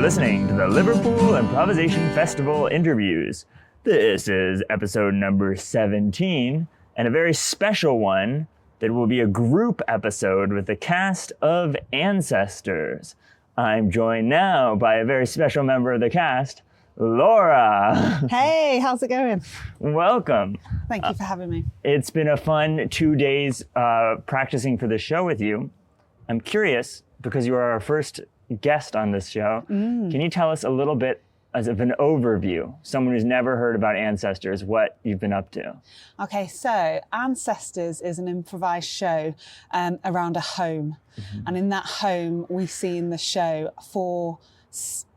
Listening to the Liverpool Improvisation Festival interviews. This is episode number 17, and a very special one that will be a group episode with the cast of Ancestors. I'm joined now by a very special member of the cast, Laura. Hey, how's it going? Welcome. Thank you for having me. It's been a fun 2 days practicing for the show with you. I'm curious, because you are our first guest on this show. Can you tell us a little bit as of an overview, someone who's never heard about Ancestors, what you've been up to? Okay, so Ancestors is an improvised show around a home. And in that home, we see in the show 4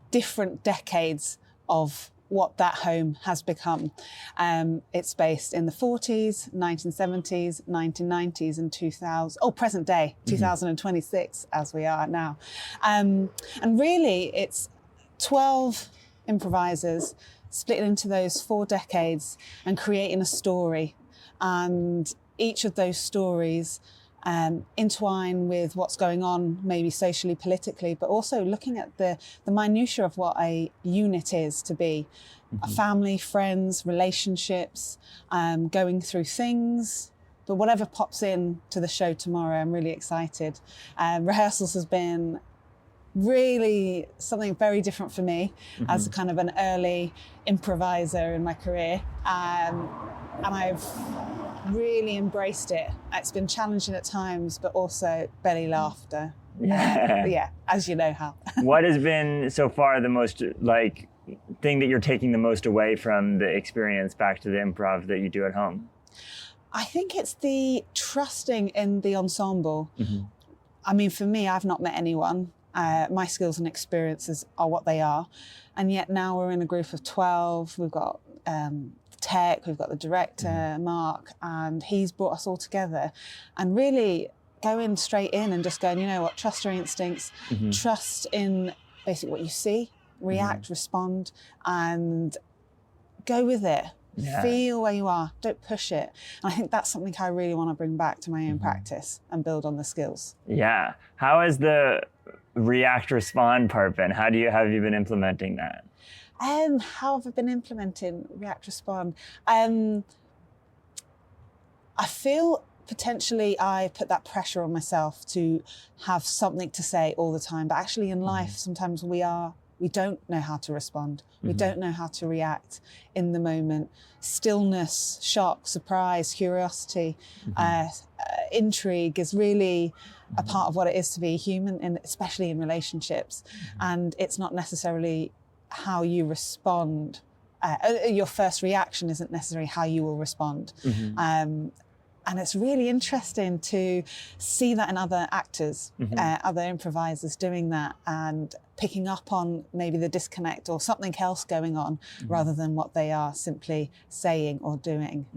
different decades of what that home has become. It's based in the 40s, 1970s, 1990s, and 2000, present day, 2026, as we are now. And really, it's 12 improvisers split into those 4 decades and creating a story. And each of those stories entwine with what's going on, maybe socially, politically, but also looking at the minutiae of what a unit is to be. A family, friends, relationships, going through things. But whatever pops in to the show tomorrow, I'm really excited. Rehearsals has been really something very different for me as a kind of an early improviser in my career. And I've really embraced it. It's been challenging at times, but also belly laughter. Yeah, as you know how. What has been so far the most thing that you're taking the most away from the experience back to the improv that you do at home? I think it's the trusting in the ensemble. I mean, for me, I've not met anyone. My skills and experiences are what they are. And yet now we're in a group of 12. We've got tech, we've got the director, Mark, and he's brought us all together. And really going straight in and just going, you know what, trust your instincts, trust in basically what you see, react, respond, and go with it. Yeah. Feel where you are, don't push it. And I think that's something I really want to bring back to my own practice and build on the skills. Yeah. How has the react, respond part been? How have you been implementing that? How have I been implementing react, respond? I feel potentially I put that pressure on myself to have something to say all the time, but actually in life, sometimes we don't know how to respond. We don't know how to react in the moment. Stillness, shock, surprise, curiosity, intrigue is really a part of what it is to be human, and especially in relationships. And it's not necessarily how you respond. Your first reaction isn't necessarily how you will respond. And it's really interesting to see that in other actors, other improvisers doing that and picking up on maybe the disconnect or something else going on rather than what they are simply saying or doing.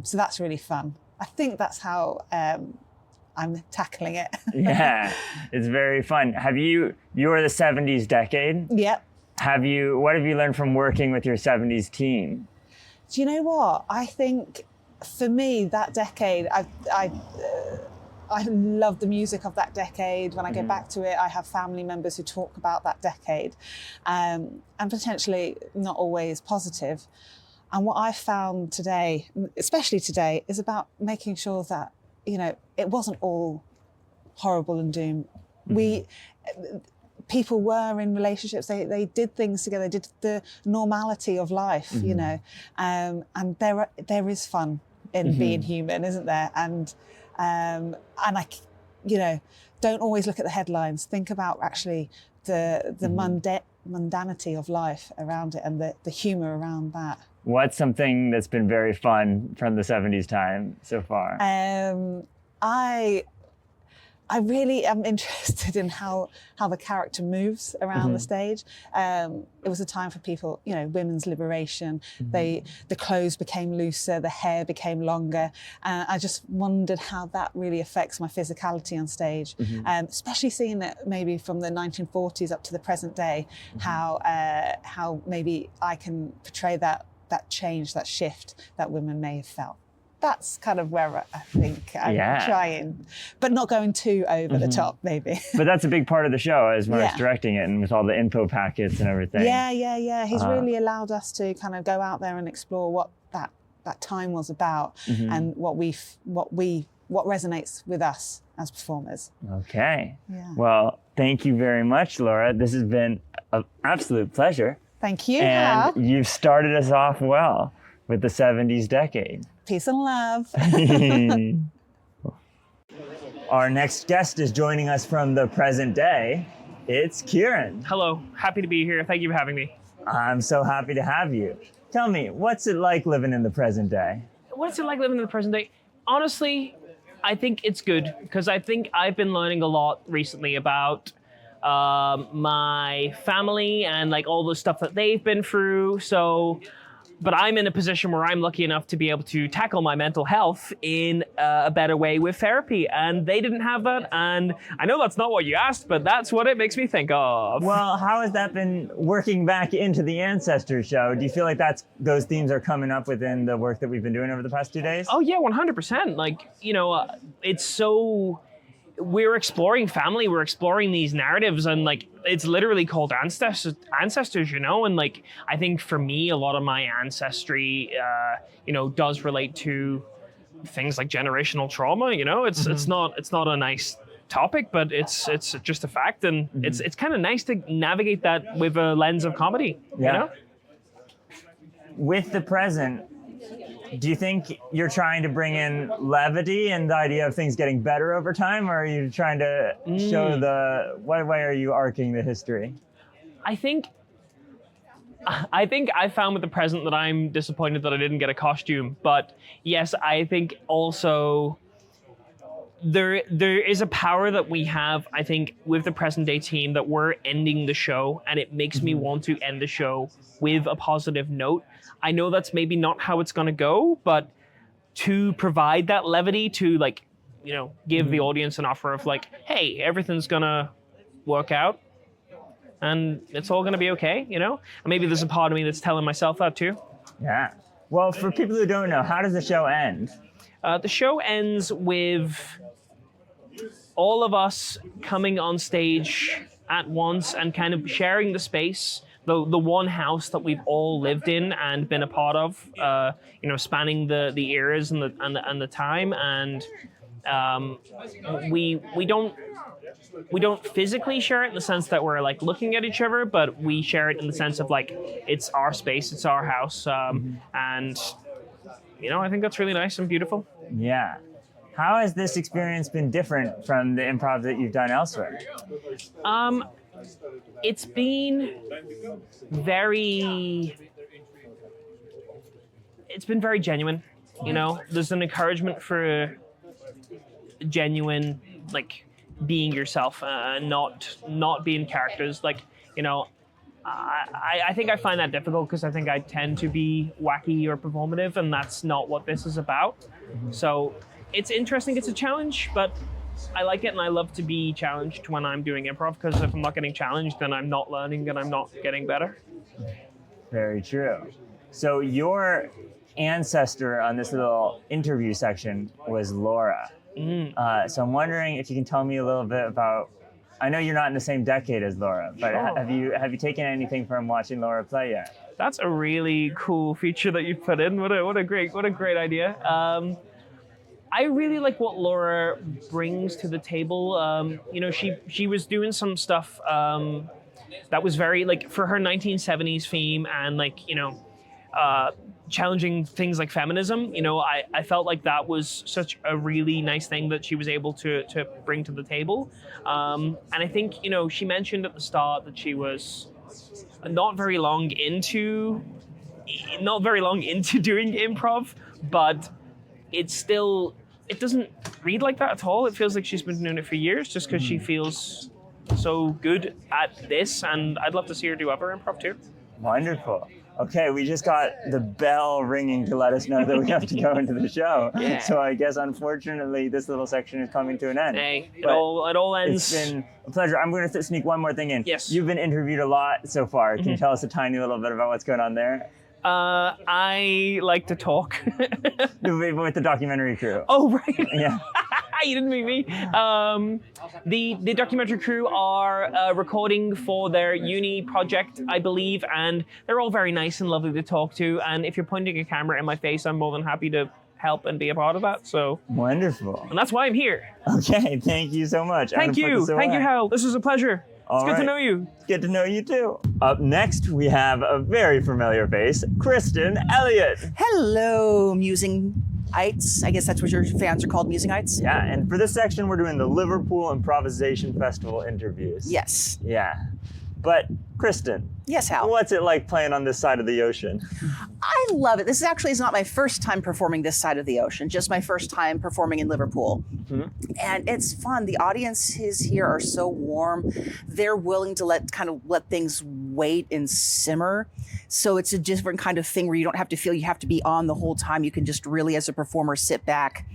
So that's really fun. I think that's how I'm tackling it. Yeah, it's very fun. You're the 70s decade? Yep. What have you learned from working with your 70s team? Do you know what? I think for me, that decade, I love the music of that decade. When I go back to it, I have family members who talk about that decade, and potentially not always positive. And what I found today, especially today, is about making sure that, it wasn't all horrible and doom. People were in relationships, they did things together, they did the normality of life, and there is fun in being human, isn't there? And I, don't always look at the headlines, think about actually the mundanity of life around it and the humor around that. What's something that's been very fun from the 70s time so far? I really am interested in how the character moves around the stage. It was a time for people, women's liberation. The clothes became looser, the hair became longer. I just wondered how that really affects my physicality on stage, especially seeing it maybe from the 1940s up to the present day, how maybe I can portray that change, that shift that women may have felt. That's kind of where I think I'm trying, but not going too over the top, maybe. But that's a big part of the show, as Mark's directing it and with all the info packets and everything. Yeah. He's really allowed us to kind of go out there and explore what that time was about and what resonates with us as performers. Okay. Yeah. Well, thank you very much, Laura. This has been an absolute pleasure. Thank you. And you've started us off well with the 70s decade. Peace and love. Our next guest is joining us from the present day. It's Kieran. Hello, happy to be here. Thank you for having me. I'm so happy to have you. Tell me, what's it like living in the present day? What's it like living in the present day? Honestly, I think it's good because I think I've been learning a lot recently about my family and like all the stuff that they've been through. But I'm in a position where I'm lucky enough to be able to tackle my mental health in a better way with therapy. And they didn't have that. And I know that's not what you asked, but that's what it makes me think of. Well, how has that been working back into the Ancestors show? Do you feel like those themes are coming up within the work that we've been doing over the past 2 days? Oh, yeah, 100%. Like, it's so... We're exploring family, we're exploring these narratives, and like it's literally called ancestors, and like I think for me a lot of my ancestry does relate to things like generational trauma. It's not a nice topic, but it's just a fact, and it's kind of nice to navigate that with a lens of comedy. With the present, do you think you're trying to bring in levity and the idea of things getting better over time, or are you trying to show what way are you arcing the history? I think I found with the present that I'm disappointed that I didn't get a costume, but yes, I think also there is a power that we have, I think, with the present day team that we're ending the show, and it makes me want to end the show with a positive note. I know that's maybe not how it's going to go, but to provide that levity to give the audience an offer of like, hey, everything's going to work out and it's all going to be okay, And maybe there's a part of me that's telling myself that too. Yeah. Well, for people who don't know, how does the show end? The show ends with all of us coming on stage at once and kind of sharing the space, the one house that we've all lived in and been a part of, spanning the eras and the time, and we don't physically share it in the sense that we're like looking at each other, but we share it in the sense of like it's our space, it's our house, and I think that's really nice and beautiful. Yeah. How has this experience been different from the improv that you've done elsewhere? It's been very genuine, There's an encouragement for genuine, like, being yourself, not being characters. Like, I think I find that difficult because I think I tend to be wacky or performative, and that's not what this is about. So it's interesting. It's a challenge, but I like it, and I love to be challenged when I'm doing improv, because if I'm not getting challenged, then I'm not learning and I'm not getting better. Very true. So your ancestor on this little interview section was Laura. So I'm wondering if you can tell me a little bit about, I know you're not in the same decade as Laura, but have you taken anything from watching Laura play yet? That's a really cool feature that you put in. What a great idea. I really like what Laura brings to the table. She was doing some stuff that was very like for her 1970s theme, and challenging things like feminism. I felt like that was such a really nice thing that she was able to bring to the table. And I think, she mentioned at the start that she was not very long into doing improv, but it doesn't, read like that at all. It feels like she's been doing it for years just because she feels so good at this, and I'd love to see her do other improv too. Wonderful. Okay, we just got the bell ringing to let us know that we have to go into the show. Yeah. So I guess, unfortunately, this little section is coming to an end. Hey, it But all ends. It's been a pleasure. I'm going to sneak one more thing in. Yes. You've been interviewed a lot so far. Can you tell us a tiny little bit about what's going on there? I like to talk. With the documentary crew. Oh, right. Yeah. You didn't meet me. The documentary crew are recording for their uni project, I believe, and they're all very nice and lovely to talk to. And if you're pointing a camera in my face, I'm more than happy to help and be a part of that. So Wonderful. and that's why I'm here. Okay, thank you so much. Thank you, Hal. This was a pleasure. It's good to know you. Good to know you too. Up next, we have a very familiar face, Kristin Elliott. Hello, Musingites. I guess that's what your fans are called, Musingites? Yeah, and for this section, we're doing the Liverpool Improvisation Festival interviews. Yes. Yeah. But, Kristin, Yes, Hal. what's it like playing on this side of the ocean? I love it. This actually is not my first time performing this side of the ocean, just my first time performing in Liverpool. And it's fun. The audiences here are so warm. They're willing to let things wait and simmer. So it's a different kind of thing where you don't have to feel you have to be on the whole time. You can just really, as a performer, sit back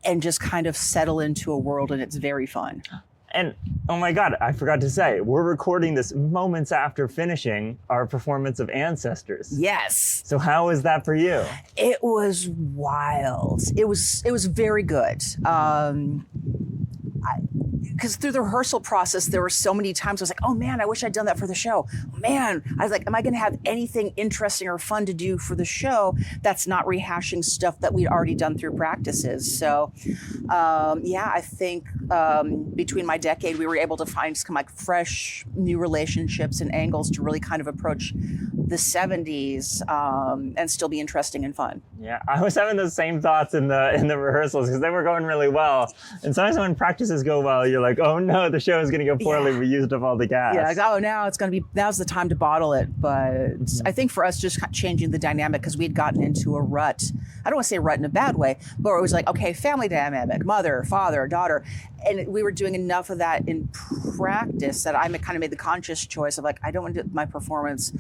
and just kind of settle into a world, and it's very fun. And, oh my God, I forgot to say, we're recording this moments after finishing our performance of Ancestors. Yes. So how was that for you? It was wild. It was very good. Because through the rehearsal process, there were so many times I was like, oh man, I wish I'd done that for the show. Man, I was like, am I going to have anything interesting or fun to do for the show that's not rehashing stuff that we'd already done through practices? So, I think between my decade, we were able to find some like fresh new relationships and angles to really kind of approach the 70s and still be interesting and fun. Yeah, I was having those same thoughts in the rehearsals because they were going really well. And sometimes when practices go well, you're like, oh no, the show is going to go poorly. We used up all the gas. Yeah, like, oh, now's the time to bottle it. But I think for us, just changing the dynamic, because we had gotten into a rut. I don't want to say rut in a bad way, but it was like, okay, family dynamic, mother, father, daughter. And we were doing enough of that in practice that I kind of made the conscious choice of like, I don't want to do my performance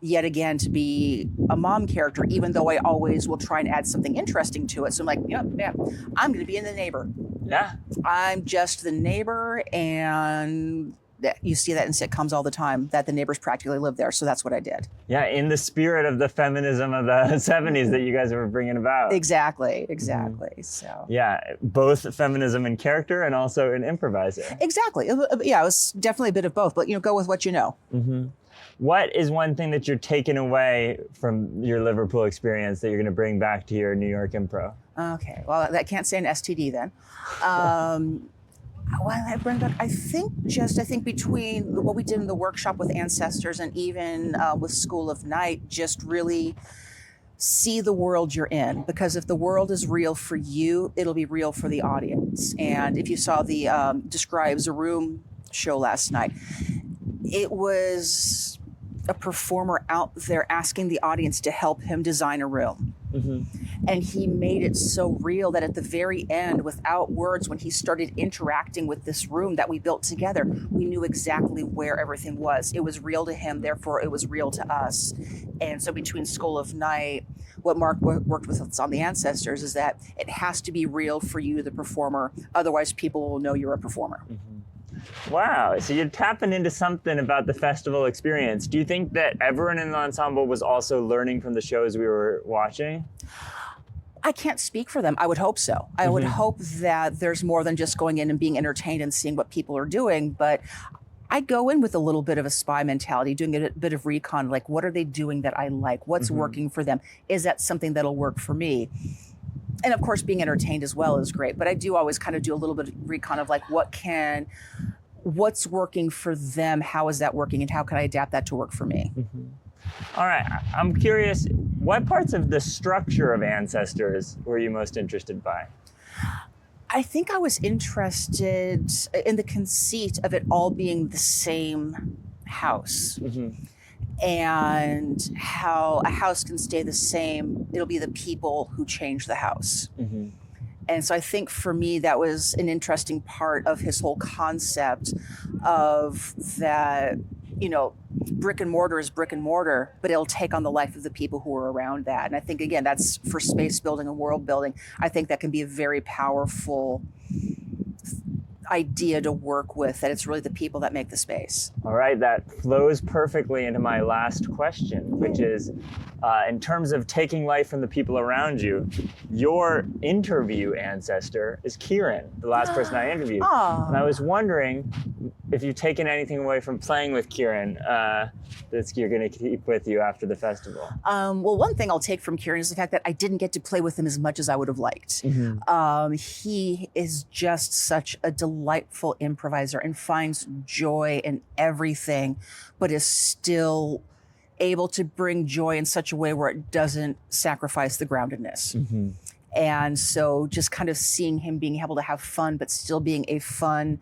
yet again to be a mom character, even though I always will try and add something interesting to it. So I'm like, I'm going to be in the neighbor. Yeah. I'm just the neighbor, and you see that in sitcoms all the time, that the neighbors practically live there. So that's what I did. Yeah, in the spirit of the feminism of the 70s that you guys were bringing about. Exactly. So Yeah, both feminism in character and also in improvising. exactly. Yeah, it was definitely a bit of both, but go with what you know. What is one thing that you're taking away from your Liverpool experience that you're going to bring back to your New York Improv? Okay, well, I can't say an STD then. Well, I bring back, I think between what we did in the workshop with Ancestors and even with School of Night, just really see the world you're in. Because if the world is real for you, it'll be real for the audience. And if you saw the Describes a Room show last night, it was a performer out there asking the audience to help him design a room. And he made it so real that at the very end, without words, when he started interacting with this room that we built together, we knew exactly where everything was. It was real to him, therefore it was real to us. And so between School of Night, what Mark worked with us on the Ancestors is that it has to be real for you, the performer. Otherwise, people will know you're a performer. Wow, so you're tapping into something about the festival experience. Do you think that everyone in the ensemble was also learning from the shows we were watching? I can't speak for them. I would hope so. I would hope that there's more than just going in and being entertained and seeing what people are doing. But I go in with a little bit of a spy mentality, doing a bit of recon, like what are they doing that I like? What's working for them? Is that something that'll work for me? And of course, being entertained as well is great. But I do always kind of do a little bit of recon of like, what's working for them? How is that working? And how can I adapt that to work for me? All right, I'm curious, what parts of the structure of Ancestors were you most interested by? I think I was interested in the conceit of it all being the same house. And how a house can stay the same. It'll be the people who change the house. And so I think for me, that was an interesting part of his whole concept of that, brick and mortar is brick and mortar, but it'll take on the life of the people who are around that. And I think, again, that's for space building and world building. I think that can be a very powerful idea to work with, that it's really the people that make the space. All right, that flows perfectly into my last question, which is, in terms of taking life from the people around you, your interview ancestor is Kieran, the last person I interviewed. Aww. And I was wondering if you've taken anything away from playing with Kieran that you're going to keep with you after the festival. Well, one thing I'll take from Kieran is the fact that I didn't get to play with him as much as I would have liked. Mm-hmm. He is just such a delightful improviser and finds joy in everything, but is still able to bring joy in such a way where it doesn't sacrifice the groundedness. Mm-hmm. And so just kind of seeing him being able to have fun, but still being a fun,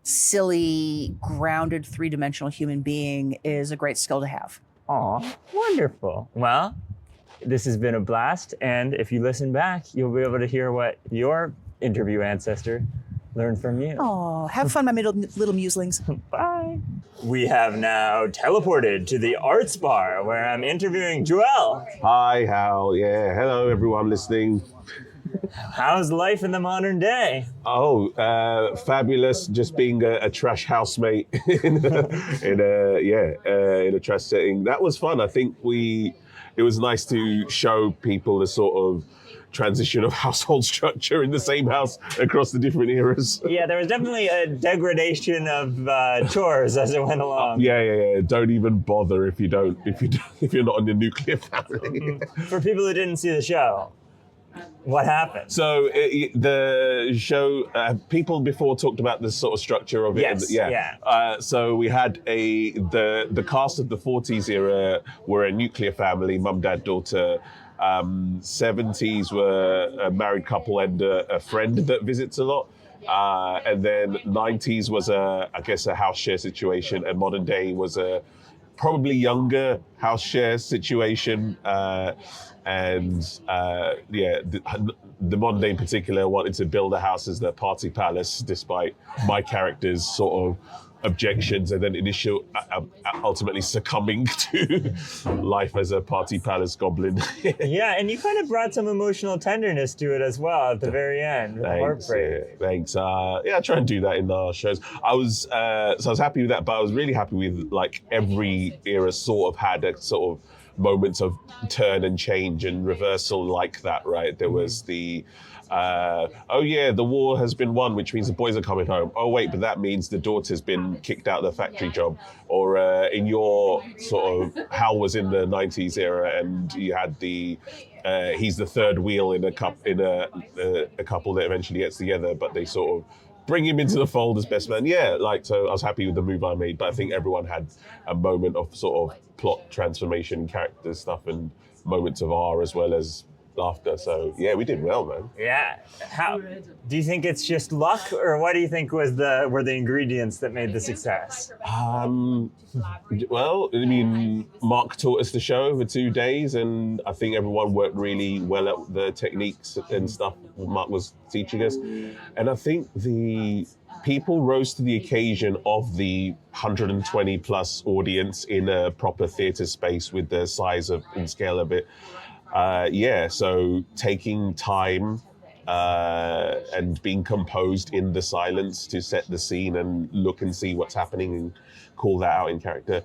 silly, grounded, three-dimensional human being is a great skill to have. Aw, wonderful. Well, this has been a blast, and if you listen back, you'll be able to hear what your interview ancestor learned from you. Oh, have fun, my little muselings. Bye. We have now teleported to the Arts Bar, where I'm interviewing Juwel. Hi, Hal. Yeah, hello everyone listening. How's life in the modern day? Oh, fabulous! Just being a trash housemate in a trash setting. That was fun. I think it was nice to show people the sort of transition of household structure in the same house across the different eras. Yeah, there was definitely a degradation of chores as it went along. Yeah. Don't even bother if you're not in the nuclear family. For people who didn't see the show, what happened? So the show, people before talked about the sort of structure of it. Yes, yeah. So we had the cast of the 40s era were a nuclear family, mum, dad, daughter. 70s were a married couple and a friend that visits a lot. And then 90s was a house share situation, and modern day was a probably younger house share situation. The modern day in particular wanted to build a house as their party palace, despite my character's sort of objections, and then ultimately succumbing to life as a party palace goblin. Yeah, and you kind of brought some emotional tenderness to it as well at the very end with heartbreak. Yeah, thanks. I try and do that in our shows. I was happy with that, but I was really happy with like every era sort of had a sort of moments of turn and change and reversal like that, right? There was the the war has been won, which means the boys are coming home. Oh wait, but that means the daughter's been kicked out of the factory job. Or in your sort of Hal was in the 90s era, and you had the he's the third wheel in a couple that eventually gets together, but they sort of bring him into the fold as best man. Yeah, so I was happy with the move I made, but I think everyone had a moment of sort of plot transformation, character stuff, and moments of awe as well as laughter. So yeah, we did well, man. Yeah. How do you think it's just luck, or what do you think were the ingredients that made the success? Well, I mean, Mark taught us the show over 2 days, and I think everyone worked really well at the techniques and stuff Mark was teaching us. And I think the people rose to the occasion of the 120 plus audience in a proper theatre space with the size and scale of it. So taking time and being composed in the silence to set the scene and look and see what's happening and call that out in character.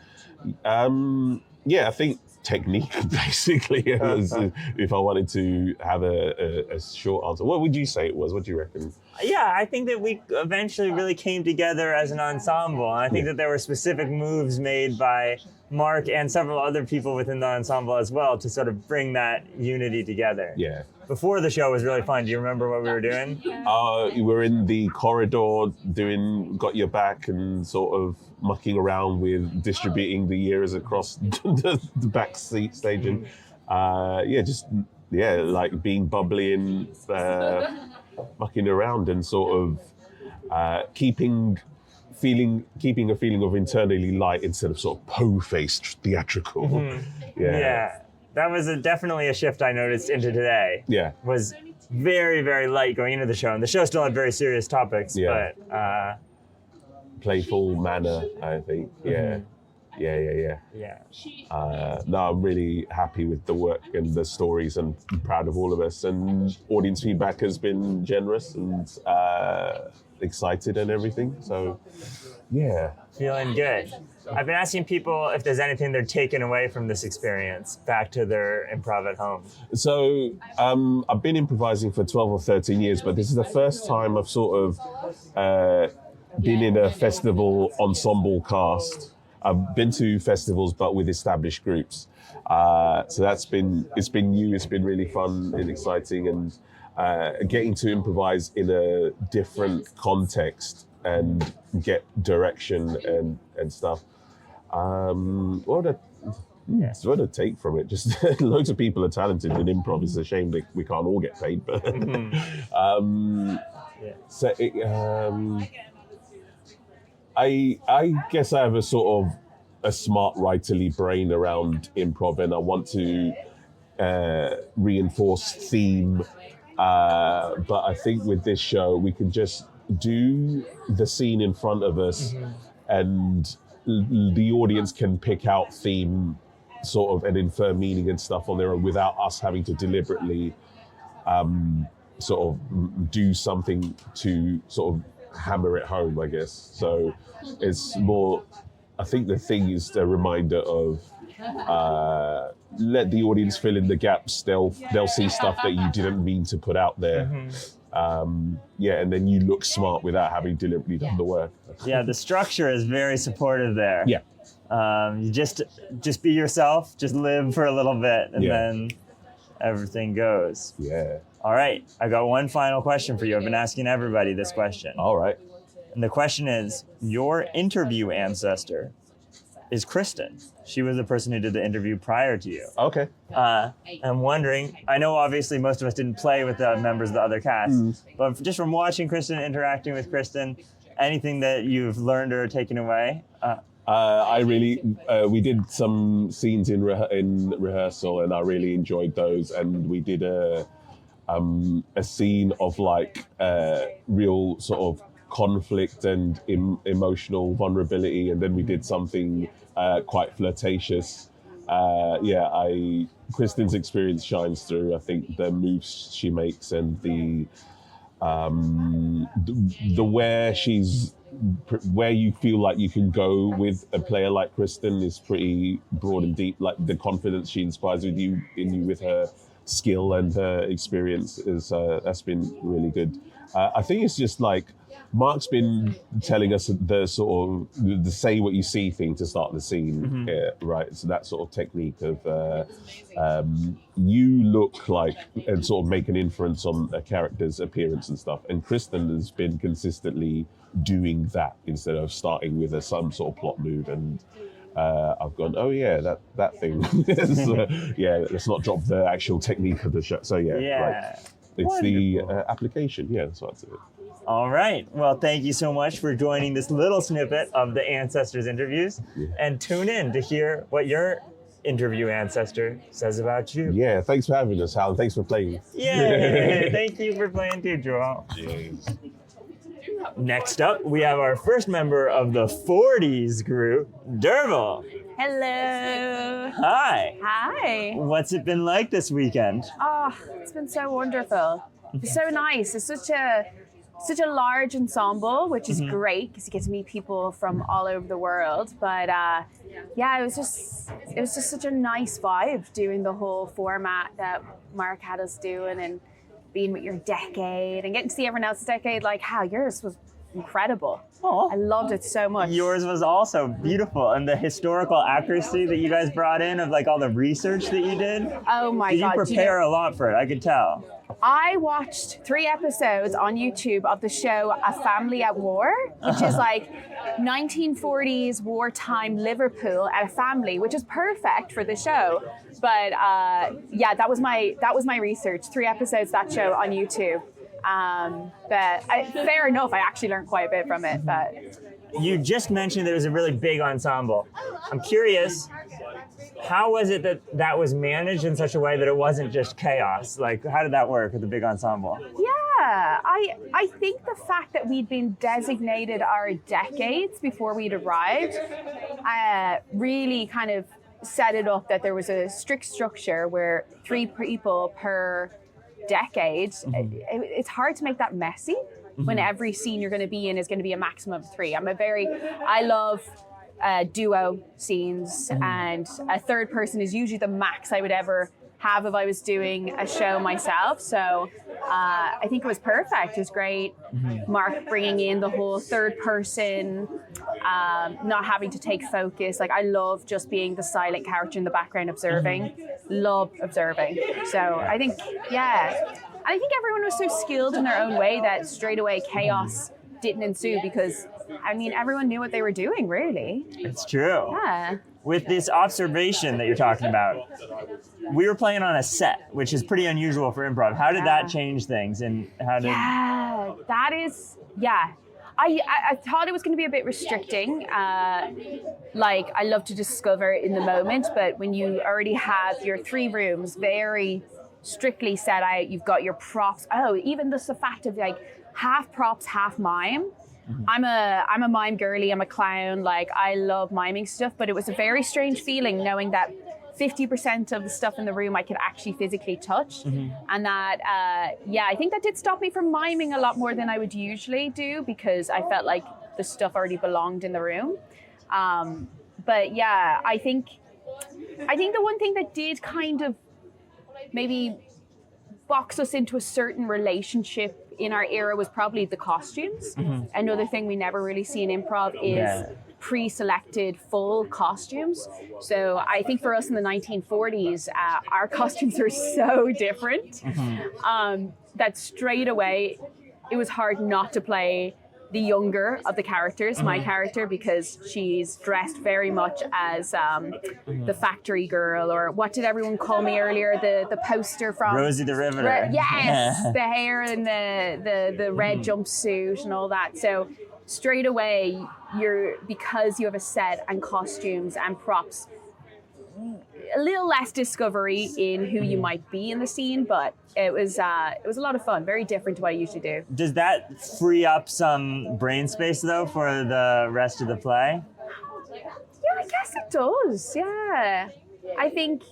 I think technique, basically, if I wanted to have a short answer. What would you say it was? What do you reckon? Yeah, I think that we eventually really came together as an ensemble. And I think that there were specific moves made by Mark and several other people within the ensemble as well to sort of bring that unity together. Yeah. Before the show was really fun. Do you remember what we were doing? We were in the corridor doing Got Your Back and sort of mucking around with distributing the ears across the back seat stage. And like being bubbly and mucking around and sort of keeping a feeling of internally light instead of sort of po-faced theatrical. Mm-hmm. Yeah. That was definitely a shift I noticed into today. Yeah. Was very, very light going into the show. And the show still had very serious topics, but... playful manner, I think. Yeah. No, I'm really happy with the work and the stories and proud of all of us. And audience feedback has been generous and excited and everything. So, yeah. Feeling good. I've been asking people if there's anything they're taking away from this experience back to their improv at home. So I've been improvising for 12 or 13 years, but this is the first time I've sort of been in a festival ensemble cast. I've been to festivals, but with established groups. So it's been new, it's been really fun and exciting, and getting to improvise in a different context and get direction and stuff. What a take from it. Just loads of people are talented in improv. It's a shame that we can't all get paid, but I guess I have a sort of a smart writerly brain around improv, and I want to reinforce theme. But I think with this show, we can just do the scene in front of us, and the audience can pick out theme, sort of, and infer meaning and stuff on their own without us having to deliberately sort of do something to sort of hammer it home, I guess. So it's more, I think the thing is a reminder of let the audience fill in the gaps. They'll see stuff that you didn't mean to put out there. And then you look smart without having deliberately done the work. Yeah, the structure is very supportive there. Yeah. You just be yourself, just live for a little bit, and then everything goes. Yeah. All right, I got one final question for you. I've been asking everybody this question. All right. And the question is, your interview ancestor is Kristin. She was the person who did the interview prior to you. Okay. I'm wondering, I know obviously most of us didn't play with the members of the other cast, but just from watching Kristin, interacting with Kristin, anything that you've learned or taken away? We did some scenes in rehearsal, and I really enjoyed those. And we did a scene of like real sort of conflict and emotional vulnerability, and then we did something quite flirtatious. Kristin's experience shines through. I think the moves she makes and the where you feel like you can go with a player like Kristin is pretty broad and deep. Like the confidence she inspires in you with her skill and her experience is that's been really good. I think it's just like Mark's been telling us the sort of the say what you see thing to start the scene, right? So that sort of technique of you look like, and sort of make an inference on a character's appearance and stuff. And Kristin has been consistently doing that instead of starting with some sort of plot move. And I've gone, oh yeah, that thing. So, let's not drop the actual technique of the show. So right. It's wonderful. The application. Yeah, that's what it's doing. All right. Well, thank you so much for joining this little snippet of the Ancestors interviews. And tune in to hear what your interview ancestor says about you. Yeah, thanks for having us, Hal. Thanks for playing. Yeah, thank you for playing too, Juwel. Yes. Next up, we have our first member of the 40s group, Derbáil. Hello. Hi. Hi. What's it been like this weekend? Oh, it's been so wonderful. It's so nice. It's such a large ensemble, which is great because you get to meet people from all over the world. But it was just such a nice vibe doing the whole format that Mark had us doing, and being with your decade and getting to see everyone else's decade. Like, how yours was incredible. Oh, I loved it so much. Yours was also beautiful, and the historical accuracy that you guys brought in of like all the research that you did. Oh my God. You prepare a lot for it, I could tell. I watched 3 episodes on YouTube of the show A Family at War, which is like 1940s wartime Liverpool at a family, which is perfect for the show. But that was my research. 3 episodes of that show on YouTube. Fair enough, I actually learned quite a bit from it. But you just mentioned there was a really big ensemble. I'm curious, how was it that was managed in such a way that it wasn't just chaos? Like, how did that work with the big ensemble? Yeah, I think the fact that we'd been designated our decades before we'd arrived really kind of set it up that there was a strict structure where 3 people per decade. It's hard to make that messy when every scene you're going to be in is going to be a maximum of 3. I love duo scenes, and a third person is usually the max I would ever have if I was doing a show myself. So I think it was perfect. It was great. Mark bringing in the whole third person, not having to take focus. Like, I love just being the silent character in the background observing. Love observing. So I think, yeah. And I think everyone was so skilled in their own way that straight away chaos didn't ensue, because I mean, everyone knew what they were doing, really. It's true. Yeah. With this observation that you're talking about, we were playing on a set, which is pretty unusual for improv. How did that change things, and how did? Yeah, that is, yeah. I thought it was going to be a bit restricting. Like, I love to discover in the moment, but when you already have your 3 rooms very strictly set out, you've got your props. Oh, even the fact of like half props, half mime. I'm a mime girly. I'm a clown. Like, I love miming stuff, but it was a very strange feeling knowing that 50% of the stuff in the room I could actually physically touch. And that, I think that did stop me from miming a lot more than I would usually do, because I felt like the stuff already belonged in the room. But yeah, I think the one thing that did kind of maybe box us into a certain relationship in our era was probably the costumes. Another thing we never really see in improv is pre-selected full costumes. So I think for us in the 1940s, our costumes are so different that straight away it was hard not to play the younger of the characters, my character, because she's dressed very much as the factory girl, or what did everyone call me earlier? The poster from Rosie the Riveter. Yes, the hair and the red jumpsuit and all that. So straight away, because you have a set and costumes and props, a little less discovery in who you might be in the scene, but it was a lot of fun. Very different to what I usually do. Does that free up some brain space though for the rest of the play? Yeah, I guess it does. Yeah, I think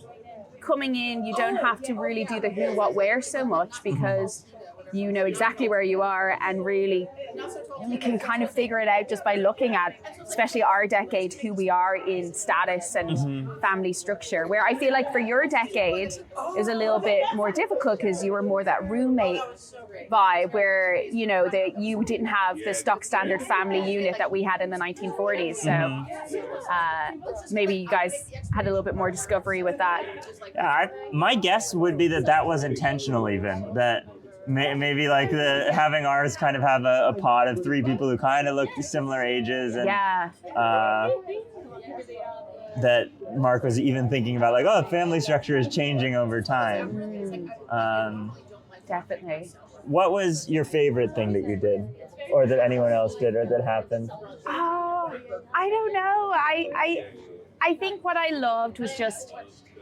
coming in, you don't have to really do the who, what, where so much, because you know exactly where you are, and really you can kind of figure it out just by looking at, especially our decade, who we are in status and family structure. Where I feel like for your decade is a little bit more difficult, because you were more that roommate vibe, where you know that you didn't have the stock standard family unit that we had in the 1940s. So maybe you guys had a little bit more discovery with that. My guess would be that was intentional, even that. Maybe like having ours kind of have a pod of 3 people who kind of look similar ages, and that Mark was even thinking about, like, the family structure is changing over time. Definitely. What was your favorite thing that you did, or that anyone else did, or that happened? Oh, I don't know. I think what I loved was just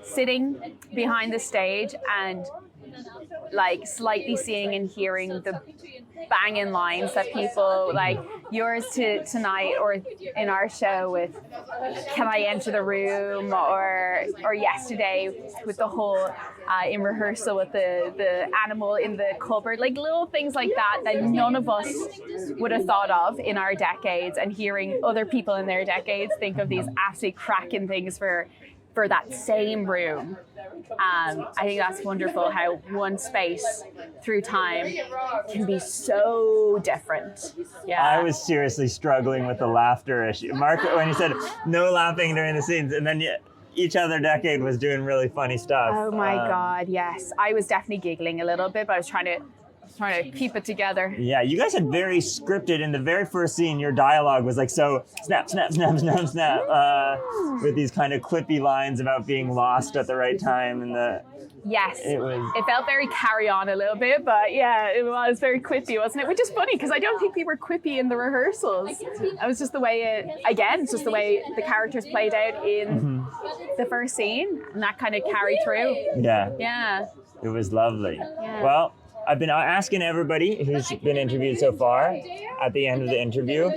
sitting behind the stage and like slightly seeing and hearing the banging lines that people, like yours tonight, or in our show with "Can I enter the room?" or yesterday with the whole in rehearsal with the animal in the cupboard, like little things like that none of us would have thought of in our decades, and hearing other people in their decades think of these absolutely cracking things for that same room. I think that's wonderful, how one space through time can be so different. Yeah. I was seriously struggling with the laughter issue. Mark, when you said no laughing during the scenes, and then each other decade was doing really funny stuff. Oh my God, yes. I was definitely giggling a little bit, but I was trying to trying to keep it together. Yeah, you guys had very scripted in the very first scene. Your dialogue was like so snap, snap, snap, snap, snap, with these kind of quippy lines about being lost at the right time, and Yes, it felt very carry on a little bit, but yeah, it was very quippy, wasn't it? Which is funny because I don't think we were quippy in the rehearsals. It was just the way it's just the way the characters played out in the first scene, and that kind of carried through. Yeah, it was lovely. Yeah. Well, I've been asking everybody who's been interviewed so far at the end of the interview,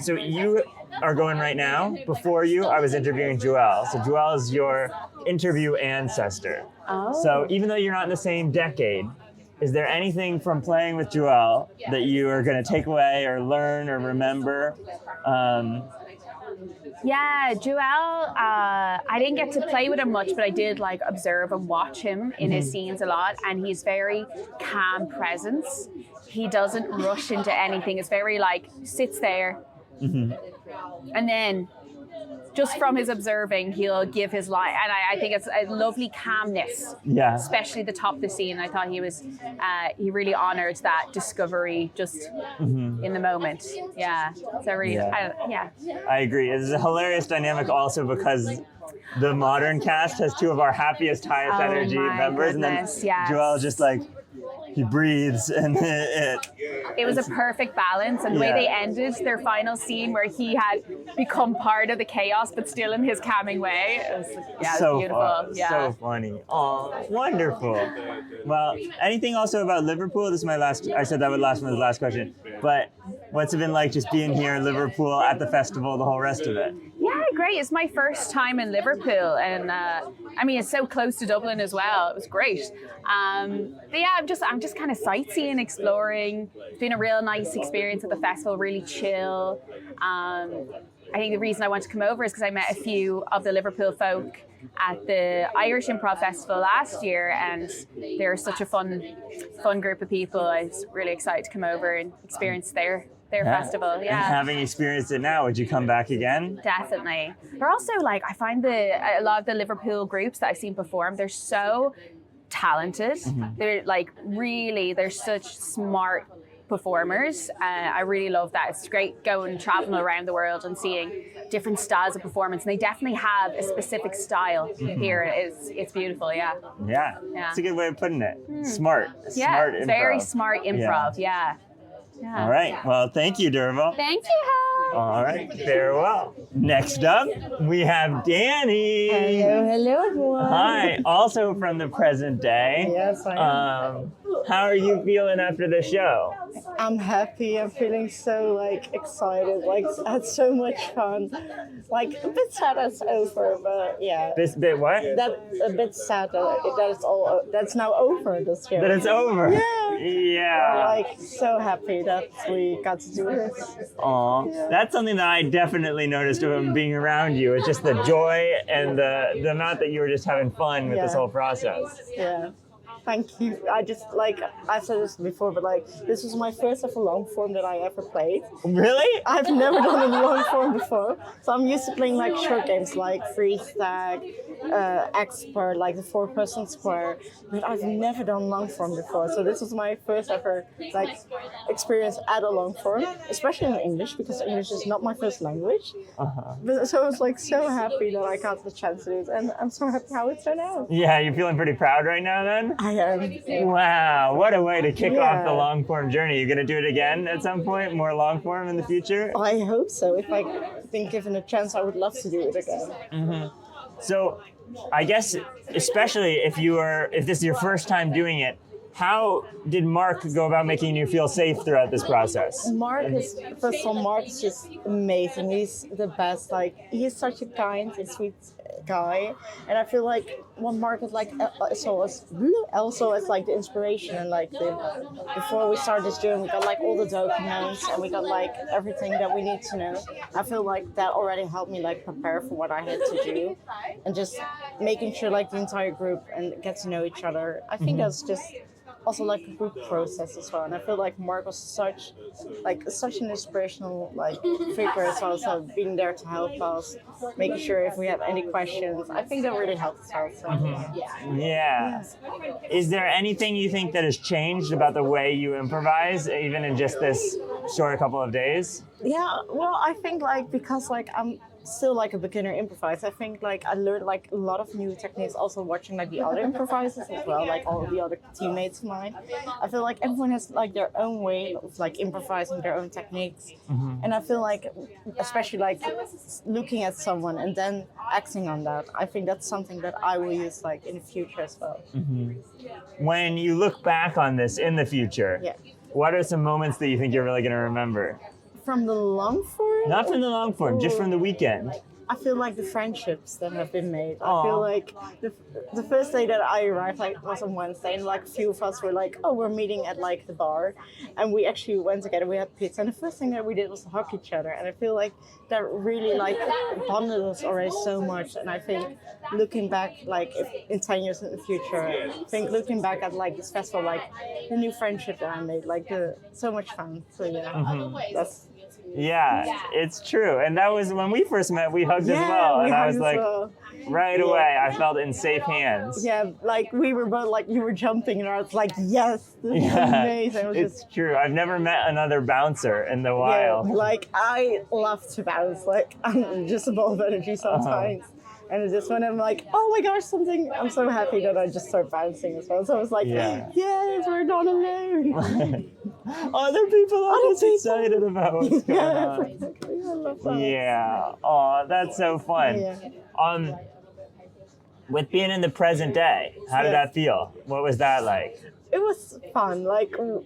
so you are going right now. Before you, I was interviewing Juwel. So Juwel is your interview ancestor. Oh. So even though you're not in the same decade, is there anything from playing with Juwel that you are going to take away or learn or remember? Yeah, Juwel, I didn't get to play with him much, but I did like observe and watch him in his scenes a lot, and he's very calm presence. He doesn't rush into anything. It's very like sits there, and then just from his observing, he'll give his line, and I think it's a lovely calmness. Yeah. Especially the top of the scene. I thought he really honoured that discovery just in the moment. Yeah. So really, I agree. It's a hilarious dynamic also because the modern cast has two of our happiest, highest energy members, goodness, and then Juwel just like, he breathes, and it was a perfect balance, and the way they ended their final scene where he had become part of the chaos but still in his calming way, it was so beautiful. Fun. So funny. Oh, wonderful. Well, anything also about Liverpool? This is my last, I said that would last one, the last question, but what's it been like just being here in Liverpool at the festival, the whole rest of it? Yeah, great. It's my first time in Liverpool, and I mean, it's so close to Dublin as well. It was great. But yeah, I'm just kind of sightseeing, exploring. It's been a real nice experience at the festival, really chill. I think the reason I wanted to come over is because I met a few of the Liverpool folk at the Irish Improv Festival last year, and they're such a fun group of people. I was really excited to come over and experience their festival. Yeah. And having experienced it now, would you come back again? Definitely. But also, like, I find a lot of the Liverpool groups that I've seen perform, they're so talented. They're like they're such smart performers. I really love that. It's great going traveling around the world and seeing different styles of performance. And they definitely have a specific style here. It's beautiful. Yeah. It's a good way of putting it. Smart improv. Very smart improv. Yeah. All right. Well, thank you, Derbáil. Thank you. All right. Farewell. Next up, we have Dani. Hello, everyone. Hi. Also from the present day. Yes, I am. How are you feeling after the show? I'm happy. I'm feeling so excited. I had so much fun. A bit sad it's over, but yeah. This bit what? A bit sad that's now over. This show. That it's over. Yeah. Yeah. So happy that we got to do this. Aw, that's something that I definitely noticed of being around you. It's just the joy and the amount that you were just having fun with this whole process. Yeah. Thank you. I just, I said this before, but this was my first ever long form that I ever played. Really? I've never done a long form before. So I'm used to playing short games like Free Stack, Expert, the 4-person square. But I've never done long form before. So this was my first ever experience at a long form, especially in English, because English is not my first language. But, so I was so happy that I got the chance to do it. And I'm so happy how it turned out. Yeah, you're feeling pretty proud right now then? I am. Wow, what a way to kick off the long form journey. You gonna do it again at some point? More long form in the future? I hope so. If I've been given a chance, I would love to do it again. So I guess especially if this is your first time doing it, how did Mark go about making you feel safe throughout this process? Mark is just amazing. He's the best. He's such a kind and sweet guy, and I feel what Mark is also as the inspiration, and before we started this journey, we got all the documents, and we got everything that we need to know. I feel that already helped me prepare for what I had to do, and just making sure the entire group and get to know each other. I think that's just also like a group process as well. And I feel like Mark was such an inspirational figure as well. So being there to help us, making sure if we have any questions, I think that really helped us out. So, Yeah. Is there anything you think that has changed about the way you improvise, even in just this short couple of days? Yeah, well, I think because I'm still a beginner improviser, I think I learned a lot of new techniques also watching the other improvisers as well, all the other teammates of mine. I feel like everyone has their own way of improvising, their own techniques. And I feel especially looking at someone and then acting on that, I think that's something that I will use in the future as well. When you look back on this in the future, what are some moments that you think you're really going to remember? From the long form? Not from the long form, just from the weekend. I feel the friendships that have been made. I feel the first day that I arrived was on Wednesday, and a few of us were we're meeting at the bar, and we actually went together. We had pizza, and the first thing that we did was hug each other, and I feel that really bonded us already so much. And I think looking back, if in 10 years in the future, I think looking back at this festival, the new friendship that I made, so much fun. So that's. Yeah, it's true. And that was when we first met, we hugged as well. And I was right away, I felt in safe hands. Yeah, we were both you were jumping and I was yes, this is amazing. It's true. I've never met another bouncer in the wild. Yeah, I love to bounce. I'm just a ball of energy sometimes. And it's just when I'm oh my gosh, I'm so happy that I just start bouncing as well. So I was yes, we're not alone. Other people are just excited about what's going on. Exactly. I love that. Yeah. Oh, that's so fun. Yeah. With being in the present day, how did that feel? What was that like? It was fun.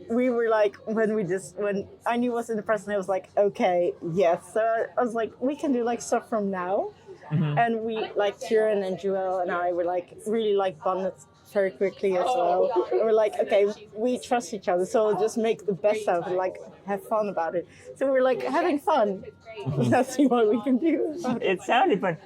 We were when I knew it was in the present, I was okay, yes. So I was we can do stuff from now. And we Kieran and Juwel and I were really bonded very quickly as well. And we're okay, we trust each other, so we'll just make the best out of it, have fun about it. So we're having fun. Let's see what we can do. It sounded fun.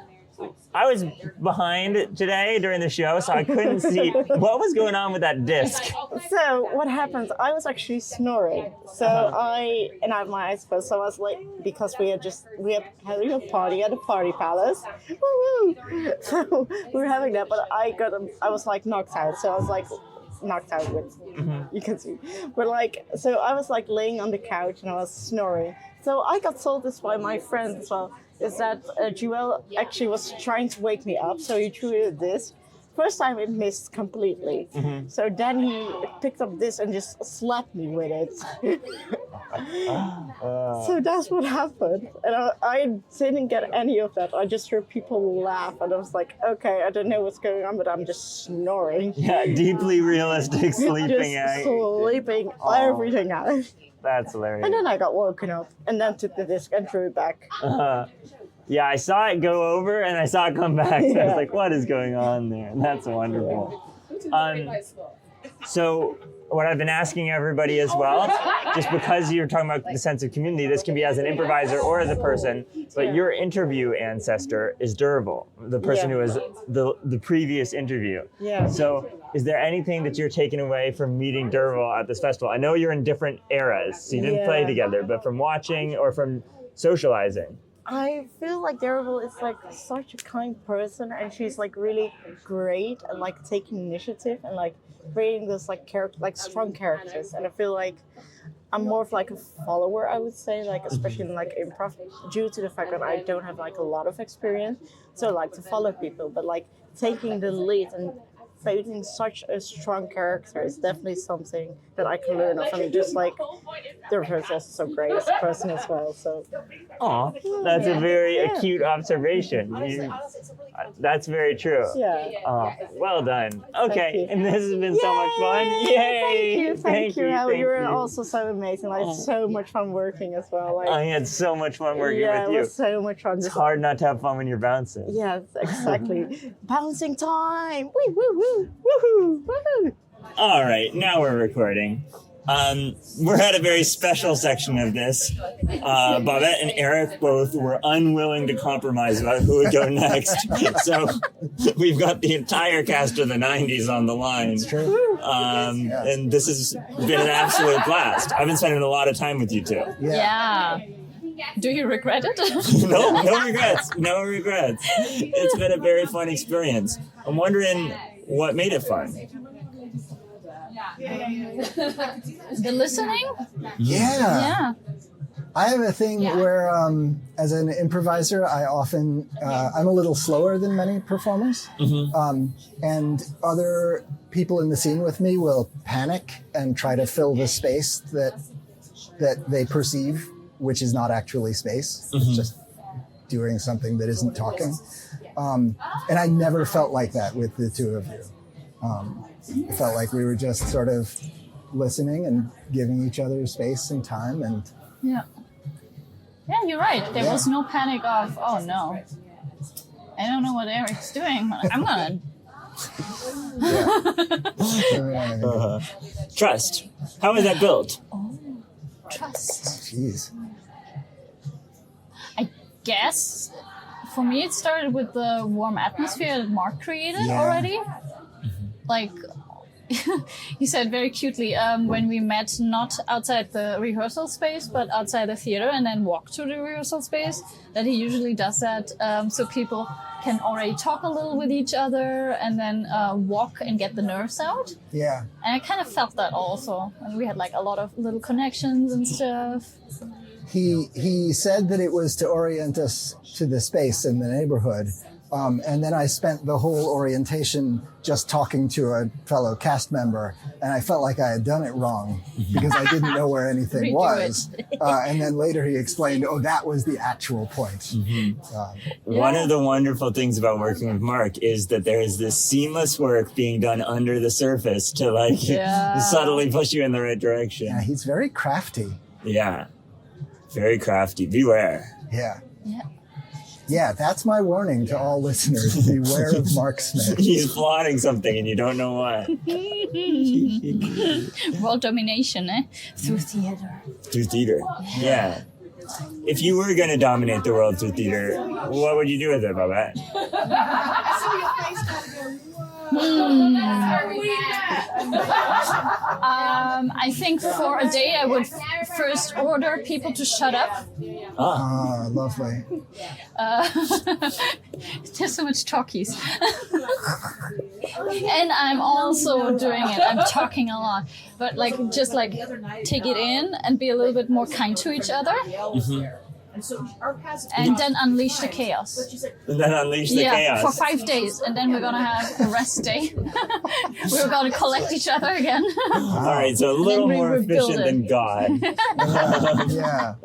I was behind today during the show, so I couldn't see what was going on with that disc. So what happens? I was actually snoring. So I have my eyes closed. So I was because we had having a party at the party palace. Woo-woo! So we were having that, but I was knocked out. So I was knocked out with, you can see. But so I was laying on the couch and I was snoring. So I got told this by my friend as well, is that Juwel actually was trying to wake me up, so he threw this. First time it missed completely. So then he picked up this and just slapped me with it. So that's what happened. And I didn't get any of that. I just heard people laugh and I was okay, I don't know what's going on, but I'm just snoring. Yeah, deeply realistic sleeping act. Sleeping everything out. That's hilarious. And then I got woken up and then took the disc and threw it back. Yeah, I saw it go over and I saw it come back. Yeah. I was what is going on there? And that's wonderful. So what I've been asking everybody as well, just because you're talking about the sense of community, this can be as an improviser or as a person, but your interview ancestor is Derbáil, the person who was the previous interview. Yeah. So is there anything that you're taking away from meeting Derbáil at this festival? I know you're in different eras, so you didn't play together, but from watching or from socializing. I feel Derbáil is such a kind person, and she's really great and taking initiative and creating those strong characters. And I feel I'm more of a follower, I would say, especially in improv, due to the fact that I don't have a lot of experience. So to follow people, but taking the lead and creating such a strong character is definitely something that I can learn of. And just Derbáil is also so great as a person as well. So, that's a very acute observation. That's very true. Yeah. Well done. Okay, and this has been so much fun. Yay! Thank you. You were also so amazing. So much fun working as well. I had so much fun working with you. It was so much fun. It's hard not to have fun when you're bouncing. Yes, exactly. Bouncing time. Woo, woo, woo. Woohoo! Woohoo! All right, now we're recording. We're at a very special section of this. Babette and Erik both were unwilling to compromise about who would go next. So we've got the entire cast of the 90s on the line. It's true. And this has been an absolute blast. I've been spending a lot of time with you two. Yeah. Do you regret it? No regrets. No regrets. It's been a very fun experience. I'm wondering what made it fun. The listening? Yeah. I have a thing where, as an improviser, I often, I'm a little slower than many performers. And other people in the scene with me will panic and try to fill the space that they perceive, which is not actually space. It's just doing something that isn't talking. And I never felt like that with the two of you. It felt like we were just sort of listening and giving each other space and time. And Yeah, you're right. There was no panic of, oh no, I don't know what Erik's doing. I'm gonna. Trust. How was that built? Trust. Jeez. I guess for me it started with the warm atmosphere that Mark created Yeah. already. Like he said very cutely, when we met not outside the rehearsal space but outside the theater and then walked to the rehearsal space, that he usually does that so people can already talk a little with each other and then walk and get the nerves out. Yeah. And I kind of felt that also. And we had like a lot of little connections and stuff. He said that it was to orient us to the space in the neighborhood. And then I spent the whole orientation just talking to a fellow cast member, and I felt like I had done it wrong because I didn't know where anything was. And then later he explained, oh, that was the actual point. One of the wonderful things about working with Mark is that there is this seamless work being done under the surface to subtly push you in the right direction. Yeah, he's very crafty. Yeah. Very crafty. Beware. Yeah. Yeah, that's my warning to all listeners. Beware of Mark Smith. He's plotting something and you don't know what. World domination, through theater. Through theater. Yeah. If you were going to dominate the world through theater, what would you do with it, Babette? I think for a day I would first order people to shut up. Ah, lovely. There's so much talkies. And I'm also doing it. I'm talking a lot. But just take it in and be a little bit more kind to each other. And then unleash the chaos. And then unleash the chaos. For 5 days. And then we're going to have a rest day. We're going to collect each other again. All right, so a little more efficient than God. Yeah,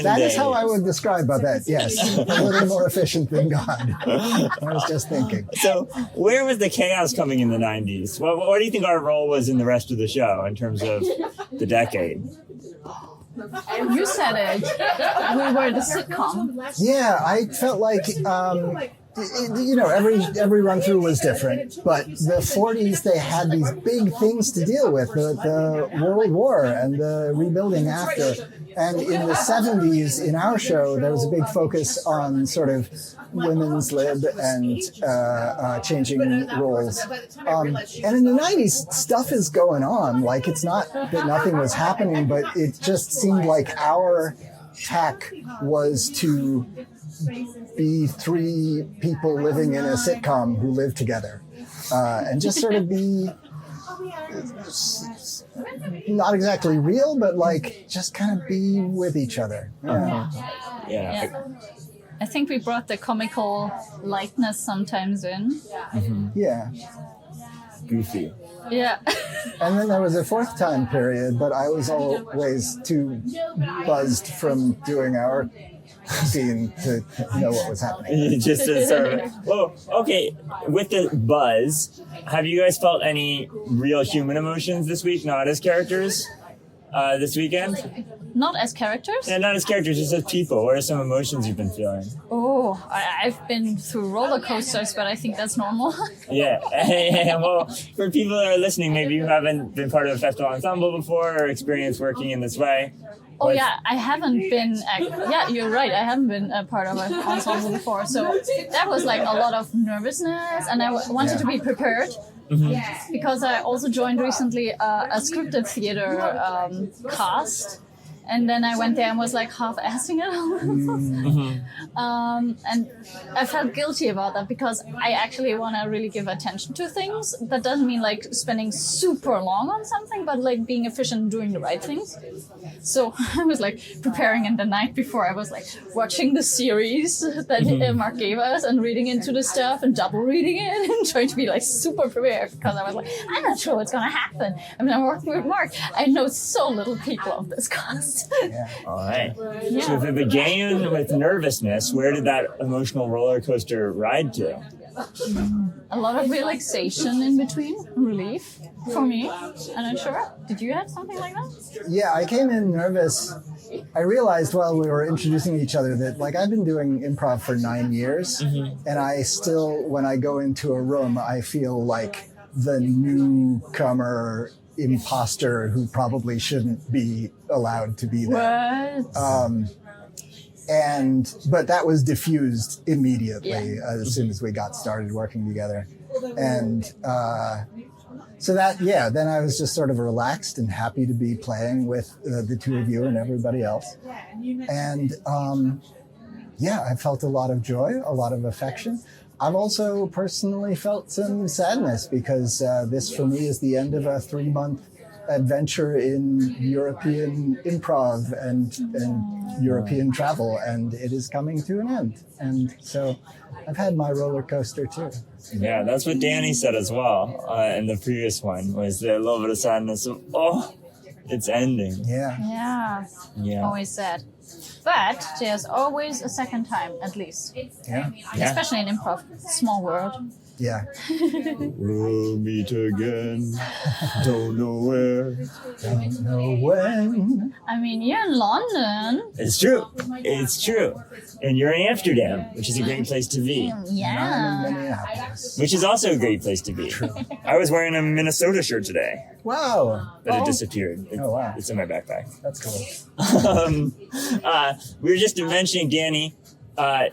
that is how I would describe Babette, yes. A little more efficient than God. I was just thinking. So where was the chaos coming in the 90s? What do you think our role was in the rest of the show in terms of the decade? You said it. We were the sitcom. Yeah, I felt like, every run through was different, but the 40s, they had these big things to deal with, the World War and the rebuilding after. And in the 70s, in our show, there was a big focus on sort of women's lib and changing roles. And in the 90s, stuff is going on. Like, it's not that nothing was happening, but it just seemed like our tack was to be three people living in a sitcom who live together and just sort of be not exactly real, but just kind of be with each other. Yeah. I think we brought the comical lightness sometimes in. Yeah. Goofy. Yeah. And then there was a fourth time period, but I was always too buzzed from doing our scene to know what was happening. Just to sort of, well, okay, with the buzz, have you guys felt any real human emotions this week, not as characters? this weekend? Not as characters? Yeah, not as characters, just as people. What are some emotions you've been feeling? Oh, I've been through roller coasters, but I think that's normal. Yeah. Well, for people that are listening, maybe you haven't been part of a festival ensemble before or experienced working in this way. Oh yeah, I haven't been. Yeah, you're right. I haven't been a part of an ensemble before, so that was like a lot of nervousness, and I wanted to be prepared. Mm-hmm. Because I also joined recently a scripted theater cast, and then I went there and was like half-assing it. Mm-hmm. And I felt guilty about that because I actually want to really give attention to things. That doesn't mean like spending super long on something, but like being efficient and doing the right things. So I was like preparing in the night before. I was like watching the series that Mark gave us and reading into the stuff and double reading it and trying to be like super prepared because I was like, I'm not sure what's going to happen. I mean, I'm working with Mark. I know so little people of this cast. Yeah. All right. Yeah. So if it began with nervousness, where did that emotional roller coaster ride to? A lot of relaxation in between, relief for me. I'm not sure. Did you have something like that? Yeah, I came in nervous. I realized while we were introducing each other that like I've been doing improv for 9 years, and I still, when I go into a room, I feel like the newcomer imposter who probably shouldn't be allowed to be there. What? But that was diffused immediately as soon as we got started working together. And so that, then I was just sort of relaxed and happy to be playing with the two of you and everybody else. And I felt a lot of joy, a lot of affection. I've also personally felt some sadness because this for me is the end of a 3-month adventure in European improv and European travel, and it is coming to an end. And so I've had my roller coaster too. Yeah, that's what Dani said as well in the previous one, was the little bit of sadness of, it's ending. Yeah. Always sad. But there's always a second time, at least. Yeah. Especially in improv. Small world. Yeah. We'll meet again. Don't know where. Don't know when. I mean, you're in London. It's true. And you're in Amsterdam, which is a great place to be. Yeah. I'm in Minneapolis. Which is also a great place to be. True. I was wearing a Minnesota shirt today. Wow. But it disappeared. Wow. It's in my backpack. That's cool. We were just mentioning Dani.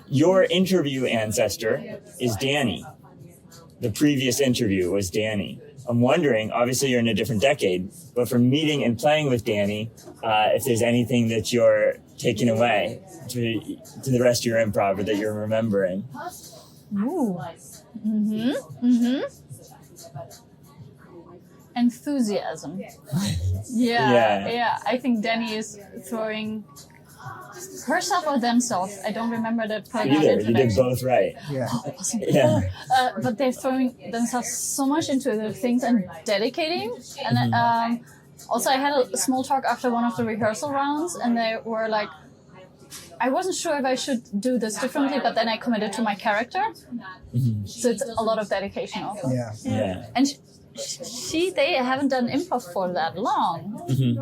Your interview ancestor is Dani. The previous interview was Dani. I'm wondering, obviously you're in a different decade, but from meeting and playing with Dani, if there's anything that you're taking away to the rest of your improv or that you're remembering. Ooh. Enthusiasm. Yeah. I think Dani is throwing herself or themselves. I don't remember the pronoun. You did both right. Yeah. But they're throwing themselves so much into the things and dedicating. And also, I had a small talk after one of the rehearsal rounds, and they were like, I wasn't sure if I should do this differently, but then I committed to my character. Mm-hmm. So it's a lot of dedication also. Yeah. And they haven't done improv for that long. Mm-hmm.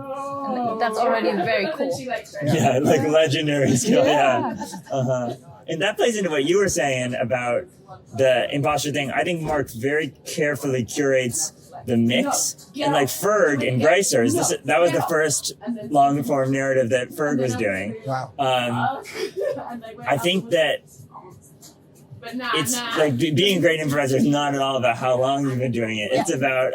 And that's already very cool. Yeah, like legendary skill. Yeah. And that plays into what you were saying about the imposter thing. I think Mark very carefully curates the mix. And like Ferg in Greisers, that was the first long form narrative that Ferg was doing. Wow. I think that it's like being a great improviser is not at all about how long you've been doing it. It's about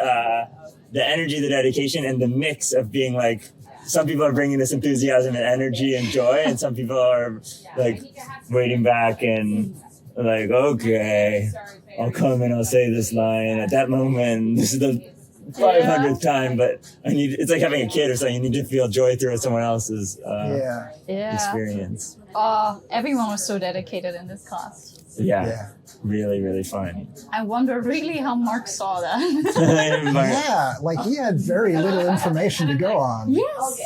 the energy, the dedication, and the mix of being like, some people are bringing this enthusiasm and energy and joy, and some people are like waiting back and like, okay, I'll come and I'll say this line at that moment. This is the 500th time, but it's like having a kid or something. You need to feel joy through someone else's experience. Everyone was so dedicated in this class. Yeah. Really, really fun. I wonder really how Mark saw that. Yeah, like he had very little information to go on. Yes.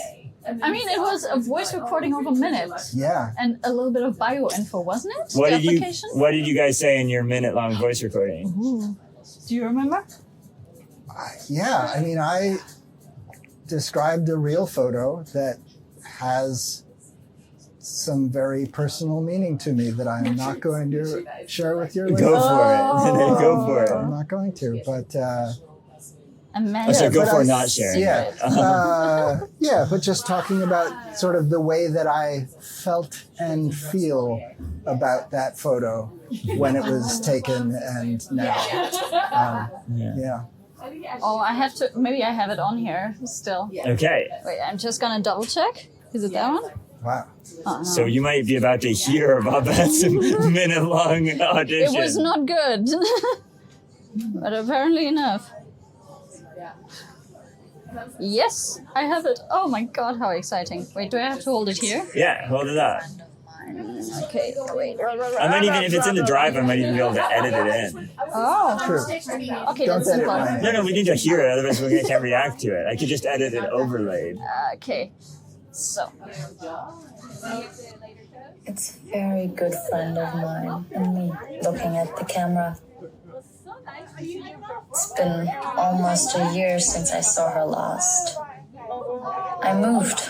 I mean, it was a voice recording of a minute. Yeah. And a little bit of bio info, wasn't it? What did you guys say in your minute-long voice recording? Ooh. Do you remember? Yeah, I mean, described a real photo that has some very personal meaning to me that I'm not going to share with your listeners. Go for it. Go for it. I'm not going to, but... so go for not sharing. Yeah, but just talking about sort of the way that I felt and feel about that photo when it was taken and now. Yeah. Oh, I have to. Maybe I have it on here still. Okay. Wait, I'm just gonna double check. Is it that one? Wow. Oh, no. So you might be about to hear about that minute-long audition. It was not good, but apparently enough. Yes, I have it. Oh my god, how exciting. Wait, do I have to hold it here? Yeah, hold it up. Okay, wait. I might even, if it's in the drive, I might even be able to edit it in. Oh. True. Okay, Don't that's edit simple. mine. No, we need to hear it, otherwise we can't react to it. I could just edit it overlaid. Okay, so. It's a very good friend of mine and me looking at the camera. It's been almost a year since I saw her last. I moved.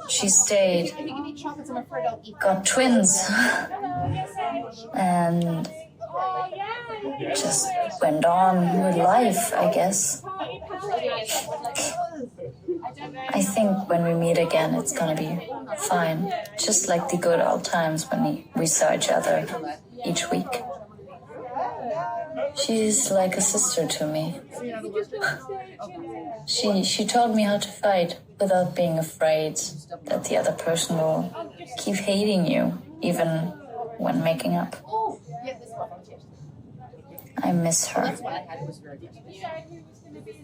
She stayed. Got twins. And just went on with life, I guess. I think when we meet again, it's gonna be fine. Just like the good old times when we saw each other each week. She's like a sister to me. She taught me how to fight without being afraid that the other person will keep hating you, even when making up. I miss her.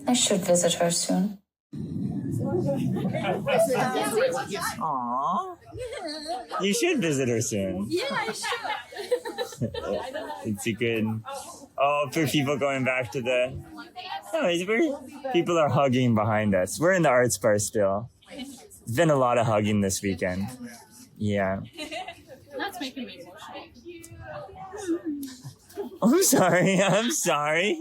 I should visit her soon. Aww. You should visit her soon. Yeah, I should. It's a good... Oh, for people going back to the... No, people are hugging behind us. We're in the arts bar still. There's been a lot of hugging this weekend. Yeah. That's making me emotional. I'm sorry.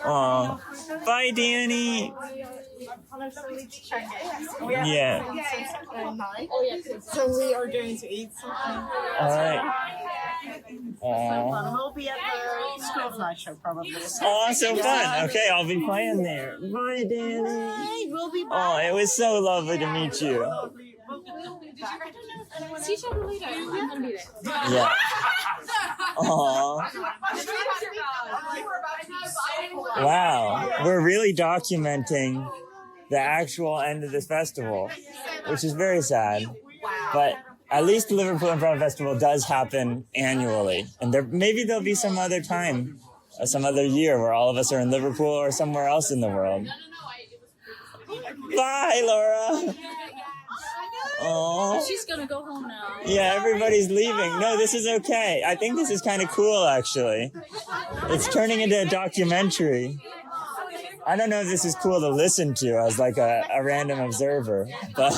Oh. Bye, Danny. Yeah. So we are going to eat something. All right. We'll be at the School of Night show probably. Oh, so fun. Okay, I'll be playing there. Bye, Danny. Hey, we'll be back. Oh, it was so lovely to meet you. See each other later. I'm gonna be there. Yeah. Aww. Wow. We're really documenting the actual end of this festival, which is very sad. But at least the Liverpool Improv Festival does happen annually. And maybe there'll be some other time, or some other year where all of us are in Liverpool or somewhere else in the world. Bye, Laura. Oh. She's gonna go home now. Yeah, everybody's leaving. No, this is okay. I think this is kind of cool, actually. It's turning into a documentary. I don't know if this is cool to listen to as like a random observer, but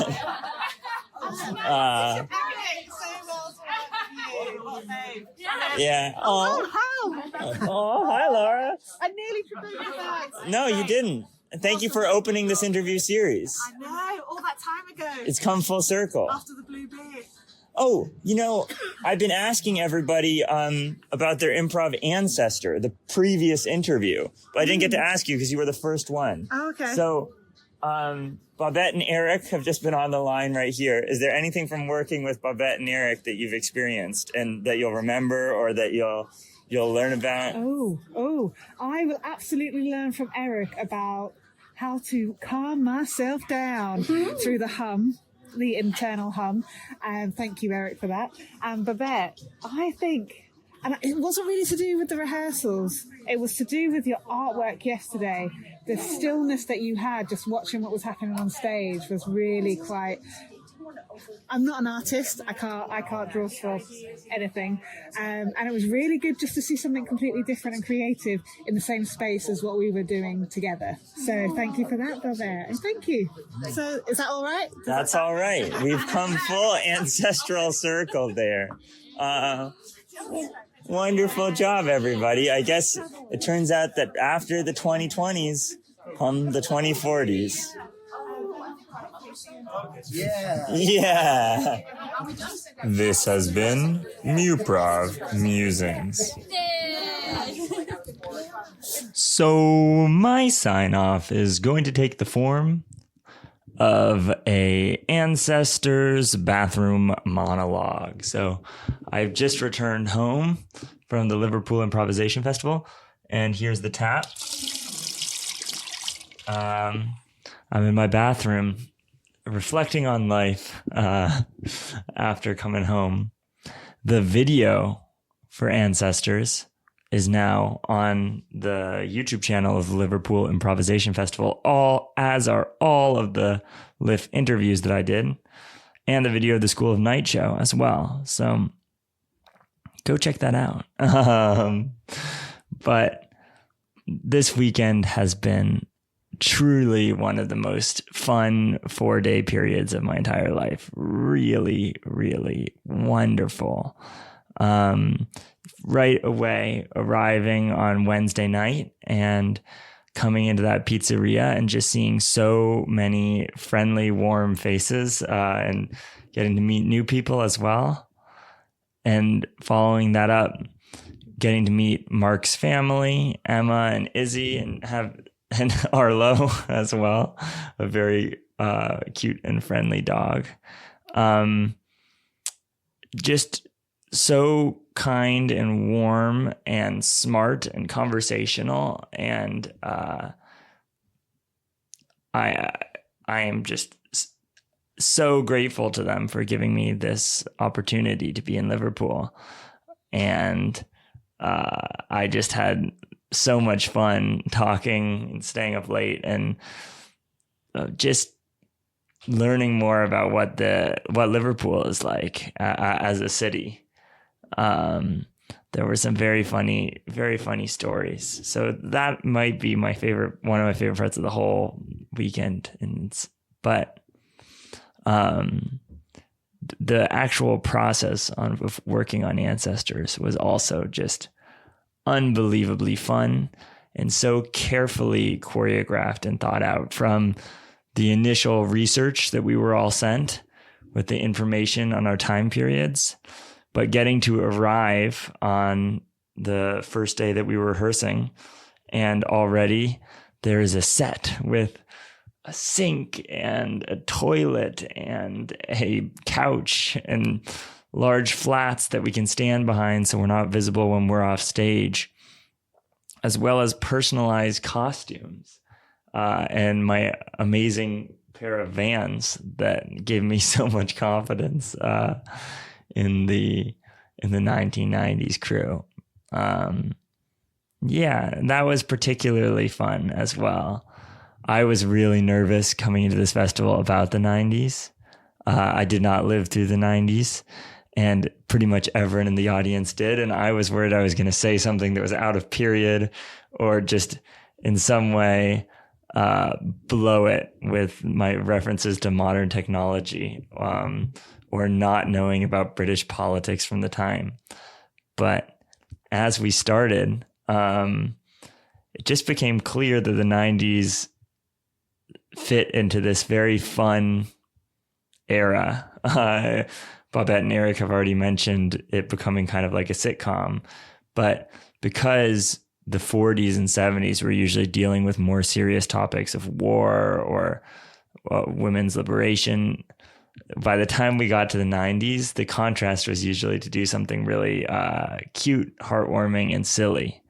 yeah. Oh, hi, Laura. I nearly forgot your bags. No, you didn't. Thank you for opening this interview series. I know, all that time ago. It's come full circle. After the blue beard. Oh, I've been asking everybody about their improv ancestor, the previous interview, but I didn't get to ask you because you were the first one. Oh, okay. So, Babette and Erik have just been on the line right here. Is there anything from working with Babette and Erik that you've experienced and that you'll remember or that you'll learn about? Oh, I will absolutely learn from Erik about how to calm myself down through the internal hum. And thank you, Erik, for that. And Babette, I think, and it wasn't really to do with the rehearsals, it was to do with your artwork yesterday. The stillness that you had just watching what was happening on stage was really quite... I'm not an artist. I can't draw for anything. And it was really good just to see something completely different and creative in the same space as what we were doing together. So thank you for that, Babette. And thank you. So is that all right? That's all right. We've come full ancestral circle there. Wonderful job, everybody. I guess it turns out that after the 2020s, on the 2040s. Yeah. Yeah. This has been Muprov Musings. So my sign-off is going to take the form of a ancestors bathroom monologue. So I've just returned home from the Liverpool Improvisation Festival, and here's the tap. I'm in my bathroom reflecting on life after coming home. The video for Ancestors is now on the YouTube channel of the Liverpool Improvisation Festival, as are all of the LiF interviews that I did, and the video of the School of Night show as well. So go check that out. But this weekend has been truly one of the most fun 4-day periods of my entire life. Really, really wonderful. Right away, arriving on Wednesday night and coming into that pizzeria and just seeing so many friendly, warm faces and getting to meet new people as well. And following that up, getting to meet Mark's family, Emma and Izzy, and Arlo as well, a very cute and friendly dog. Just so kind and warm and smart and conversational, and I am just so grateful to them for giving me this opportunity to be in Liverpool, and I just had so much fun talking and staying up late and just learning more about what Liverpool is like as a city. There were some very funny stories. So that might be one of my favorite parts of the whole weekend. But the actual process of working on Ancestors was also just unbelievably fun and so carefully choreographed and thought out, from the initial research that we were all sent with the information on our time periods, but getting to arrive on the first day that we were rehearsing, and already there is a set with a sink and a toilet and a couch and large flats that we can stand behind so we're not visible when we're off stage, as well as personalized costumes and my amazing pair of Vans that gave me so much confidence in the 1990s crew. Yeah, that was particularly fun as well. I was really nervous coming into this festival about the 90s. I did not live through the 90s, and pretty much everyone in the audience did. And I was worried I was going to say something that was out of period or just in some way blow it with my references to modern technology or not knowing about British politics from the time. But as we started, it just became clear that the 90s fit into this very fun era. Babette and Erik have already mentioned it becoming kind of like a sitcom, but because the 40s and 70s were usually dealing with more serious topics of war or women's liberation, by the time we got to the 90s, the contrast was usually to do something really cute, heartwarming, and silly.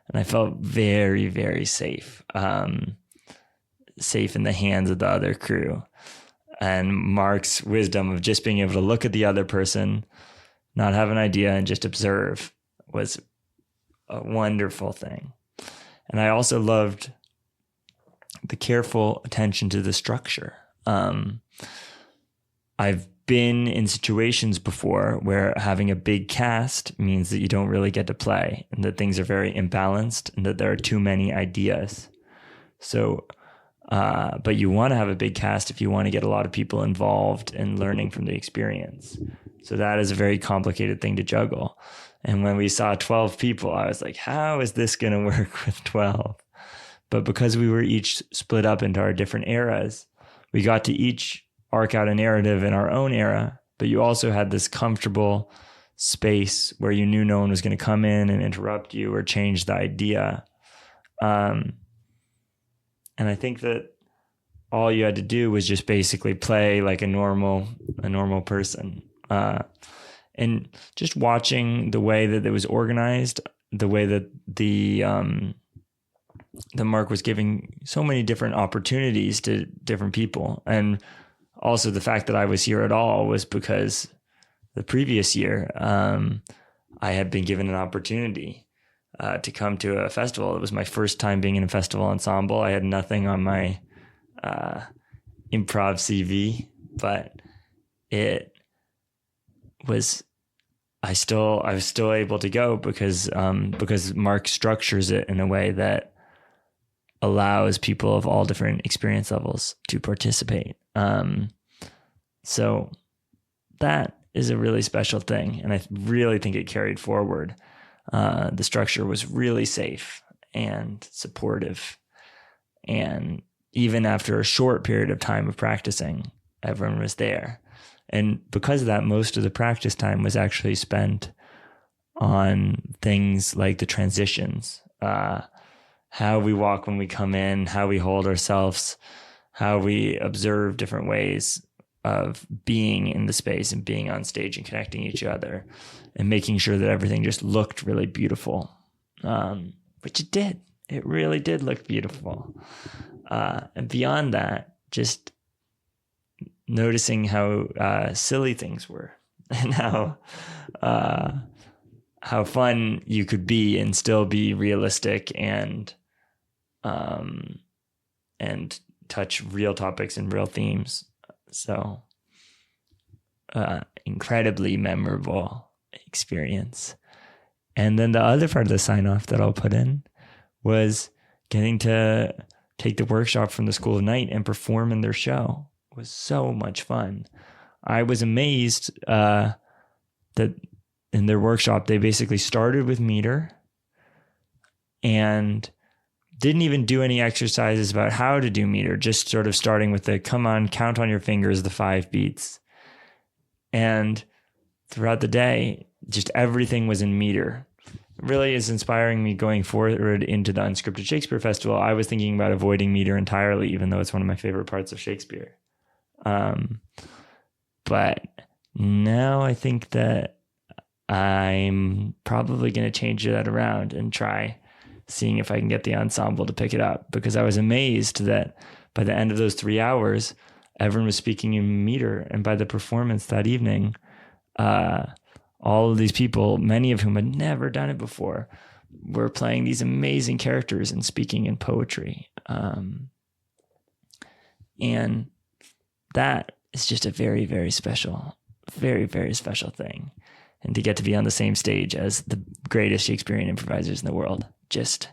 And I felt very, very safe in the hands of the other crew. And Mark's wisdom of just being able to look at the other person, not have an idea, and just observe was a wonderful thing. And I also loved the careful attention to the structure. I've been in situations before where having a big cast means that you don't really get to play, and that things are very imbalanced, and that there are too many ideas. So, but you want to have a big cast if you want to get a lot of people involved and learning from the experience. So that is a very complicated thing to juggle. And when we saw 12 people, I was like, how is this going to work with 12? But because we were each split up into our different eras, we got to each arc out a narrative in our own era, but you also had this comfortable space where you knew no one was going to come in and interrupt you or change the idea. And I think that all you had to do was just basically play like a normal person. And just watching the way that it was organized, the way that the Mark was giving so many different opportunities to different people. And also the fact that I was here at all was because the previous year, I had been given an opportunity to come to a festival. It was my first time being in a festival ensemble. I had nothing on my improv CV, but it was, I was still able to go because Mark structures it in a way that allows people of all different experience levels to participate. So that is a really special thing. And I really think it carried forward. The structure was really safe and supportive. And even after a short period of time of practicing, everyone was there. And because of that, most of the practice time was actually spent on things like the transitions, how we walk when we come in, how we hold ourselves, how we observe different ways of being in the space and being on stage and connecting each other and making sure that everything just looked really beautiful, which it did. It really did look beautiful. And beyond that, just noticing how silly things were and how fun you could be and still be realistic and touch real topics and real themes. So, incredibly memorable experience. And then the other part of the sign off that I'll put in was getting to take the workshop from the School of Night and perform in their show. It was so much fun. I was amazed that in their workshop, they basically started with meter and didn't even do any exercises about how to do meter, just sort of starting with the, come on, count on your fingers, the 5 beats. And throughout the day, just everything was in meter. It really is inspiring me going forward into the Unscripted Shakespeare Festival. I was thinking about avoiding meter entirely, even though it's one of my favorite parts of Shakespeare. But now I think that I'm probably going to change that around and try seeing if I can get the ensemble to pick it up, because I was amazed that by the end of those 3 hours, everyone was speaking in meter. And by the performance that evening, all of these people, many of whom had never done it before, were playing these amazing characters and speaking in poetry. And that is just a very, very special, very, very special thing. And to get to be on the same stage as the greatest Shakespearean improvisers in the world, just,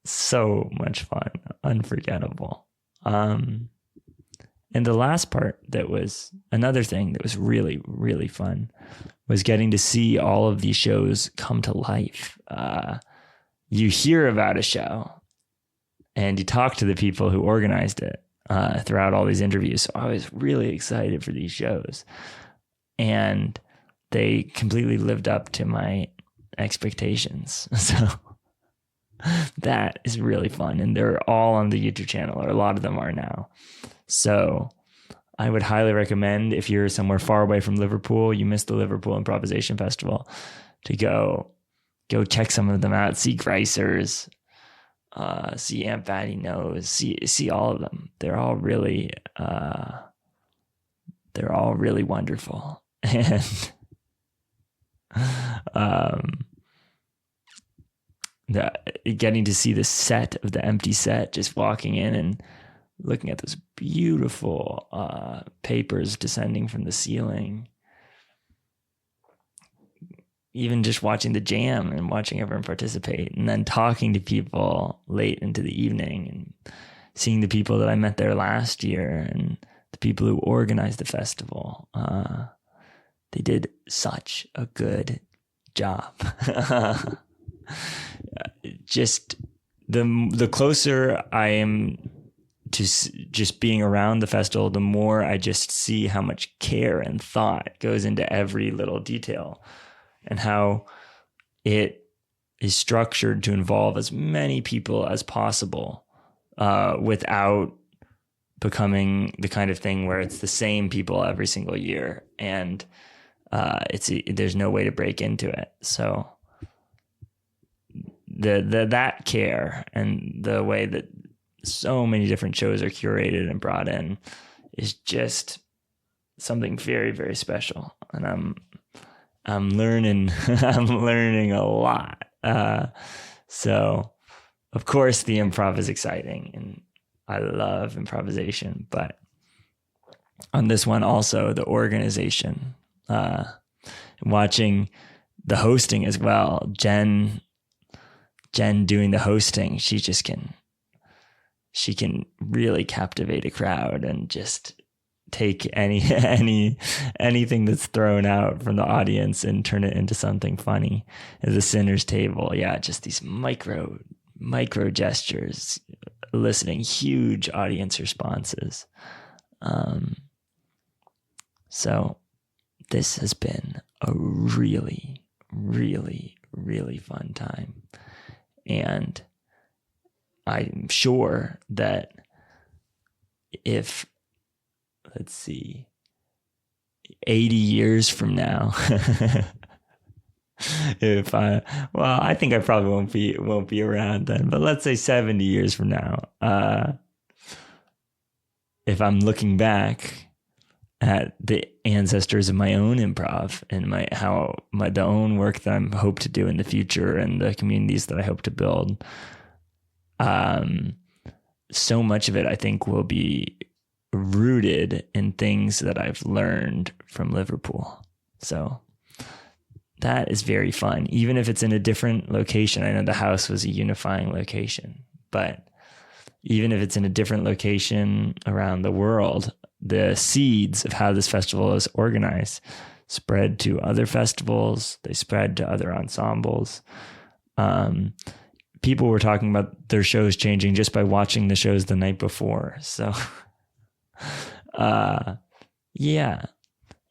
so much fun, unforgettable. And the last part that was another thing that was really, really fun was getting to see all of these shows come to life. You hear about a show and you talk to the people who organized it throughout all these interviews. So I was really excited for these shows. And they completely lived up to my expectations. So that is really fun. And they're all on the YouTube channel, or a lot of them are now. So I would highly recommend, if you're somewhere far away from Liverpool, you missed the Liverpool Improvisation Festival, to go check some of them out. See Greisers, see Aunt Fatty Knows, see all of them. They're all really wonderful. And getting to see the set of the empty set, just walking in and looking at those beautiful papers descending from the ceiling, even just watching the jam and watching everyone participate, and then talking to people late into the evening and seeing the people that I met there last year and the people who organized the festival. They did such a good job. just the closer I am to just being around the festival, the more I just see how much care and thought goes into every little detail, and how it is structured to involve as many people as possible, without becoming the kind of thing where it's the same people every single year, and there's no way to break into it. So that care and the way that so many different shows are curated and brought in is just something very, very special. And I'm learning I'm learning a lot. So of course the improv is exciting and I love improvisation, but on this one also the organization, watching the hosting as well. Jen doing the hosting, she can really captivate a crowd and just take anything that's thrown out from the audience and turn it into something funny. At the Sinners table, yeah, just these micro gestures, eliciting huge audience responses. So this has been a really, really, really fun time. And I'm sure that if, 80 years from now, I think I probably won't be around then, but let's say 70 years from now, if I'm looking back at the ancestors of my own improv and the own work that I hope to do in the future and the communities that I hope to build, so much of it I think will be rooted in things that I've learned from Liverpool. So that is very fun, even if it's in a different location. I know the house was a unifying location, but even if it's in a different location around the world, the seeds of how this festival is organized spread to other festivals. They spread to other ensembles. People were talking about their shows changing just by watching the shows the night before. So,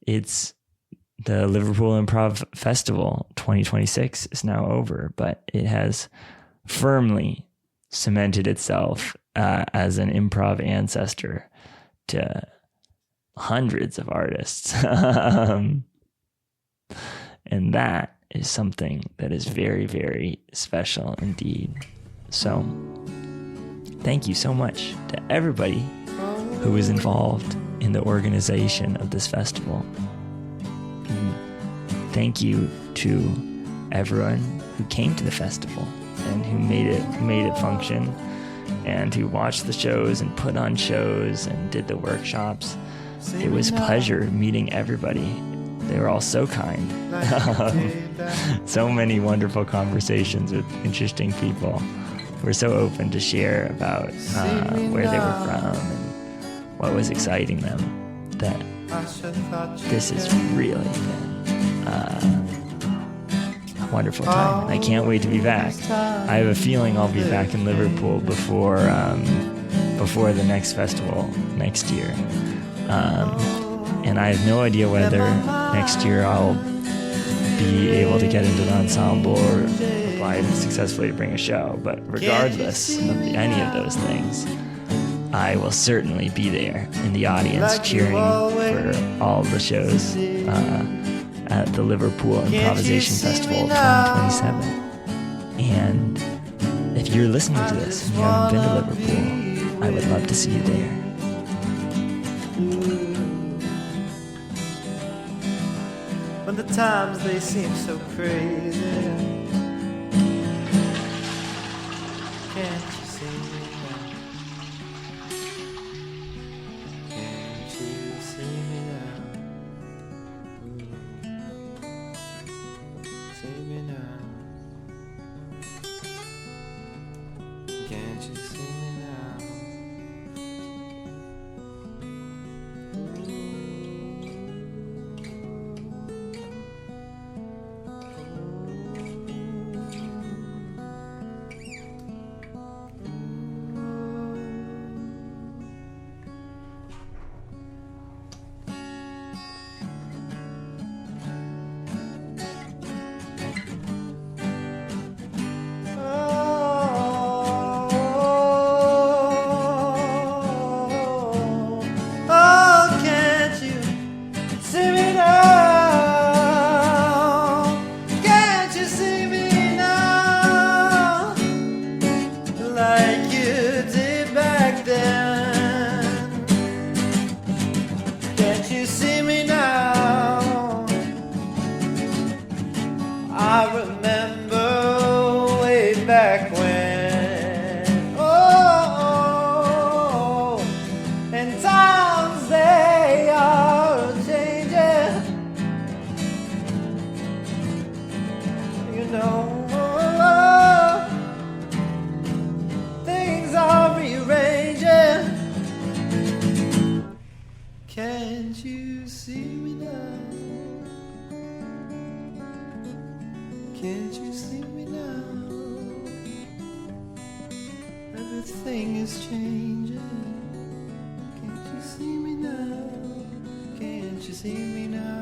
it's the Liverpool Improv Festival 2026 is now over, but it has firmly cemented itself as an improv ancestor to hundreds of artists. And that is something that is very, very special indeed. So thank you so much to everybody who was involved in the organization of this festival. Thank you to everyone who came to the festival and who made it function, and who watched the shows and put on shows and did the workshops. It was a pleasure meeting everybody. They were all so kind. So many wonderful conversations with interesting people who were so open to share about where they were from and what was exciting them. That this has really been a wonderful time. I can't wait to be back. I have a feeling I'll be back in Liverpool before the next festival next year. And I have no idea whether next year I'll be able to get into the ensemble or apply successfully to bring a show. But regardless of any of those things, I will certainly be there in the audience cheering for all the shows at the Liverpool Improvisation Festival of 2027. And if you're listening to this and you haven't been to Liverpool, I would love to see you there. When the times they seem so crazy, can't you see me now? Can't you see me now? See me now? Can't you see me now? Can't you see me now? Can't you see me now? Everything is changing. Can't you see me now? Can't you see me now?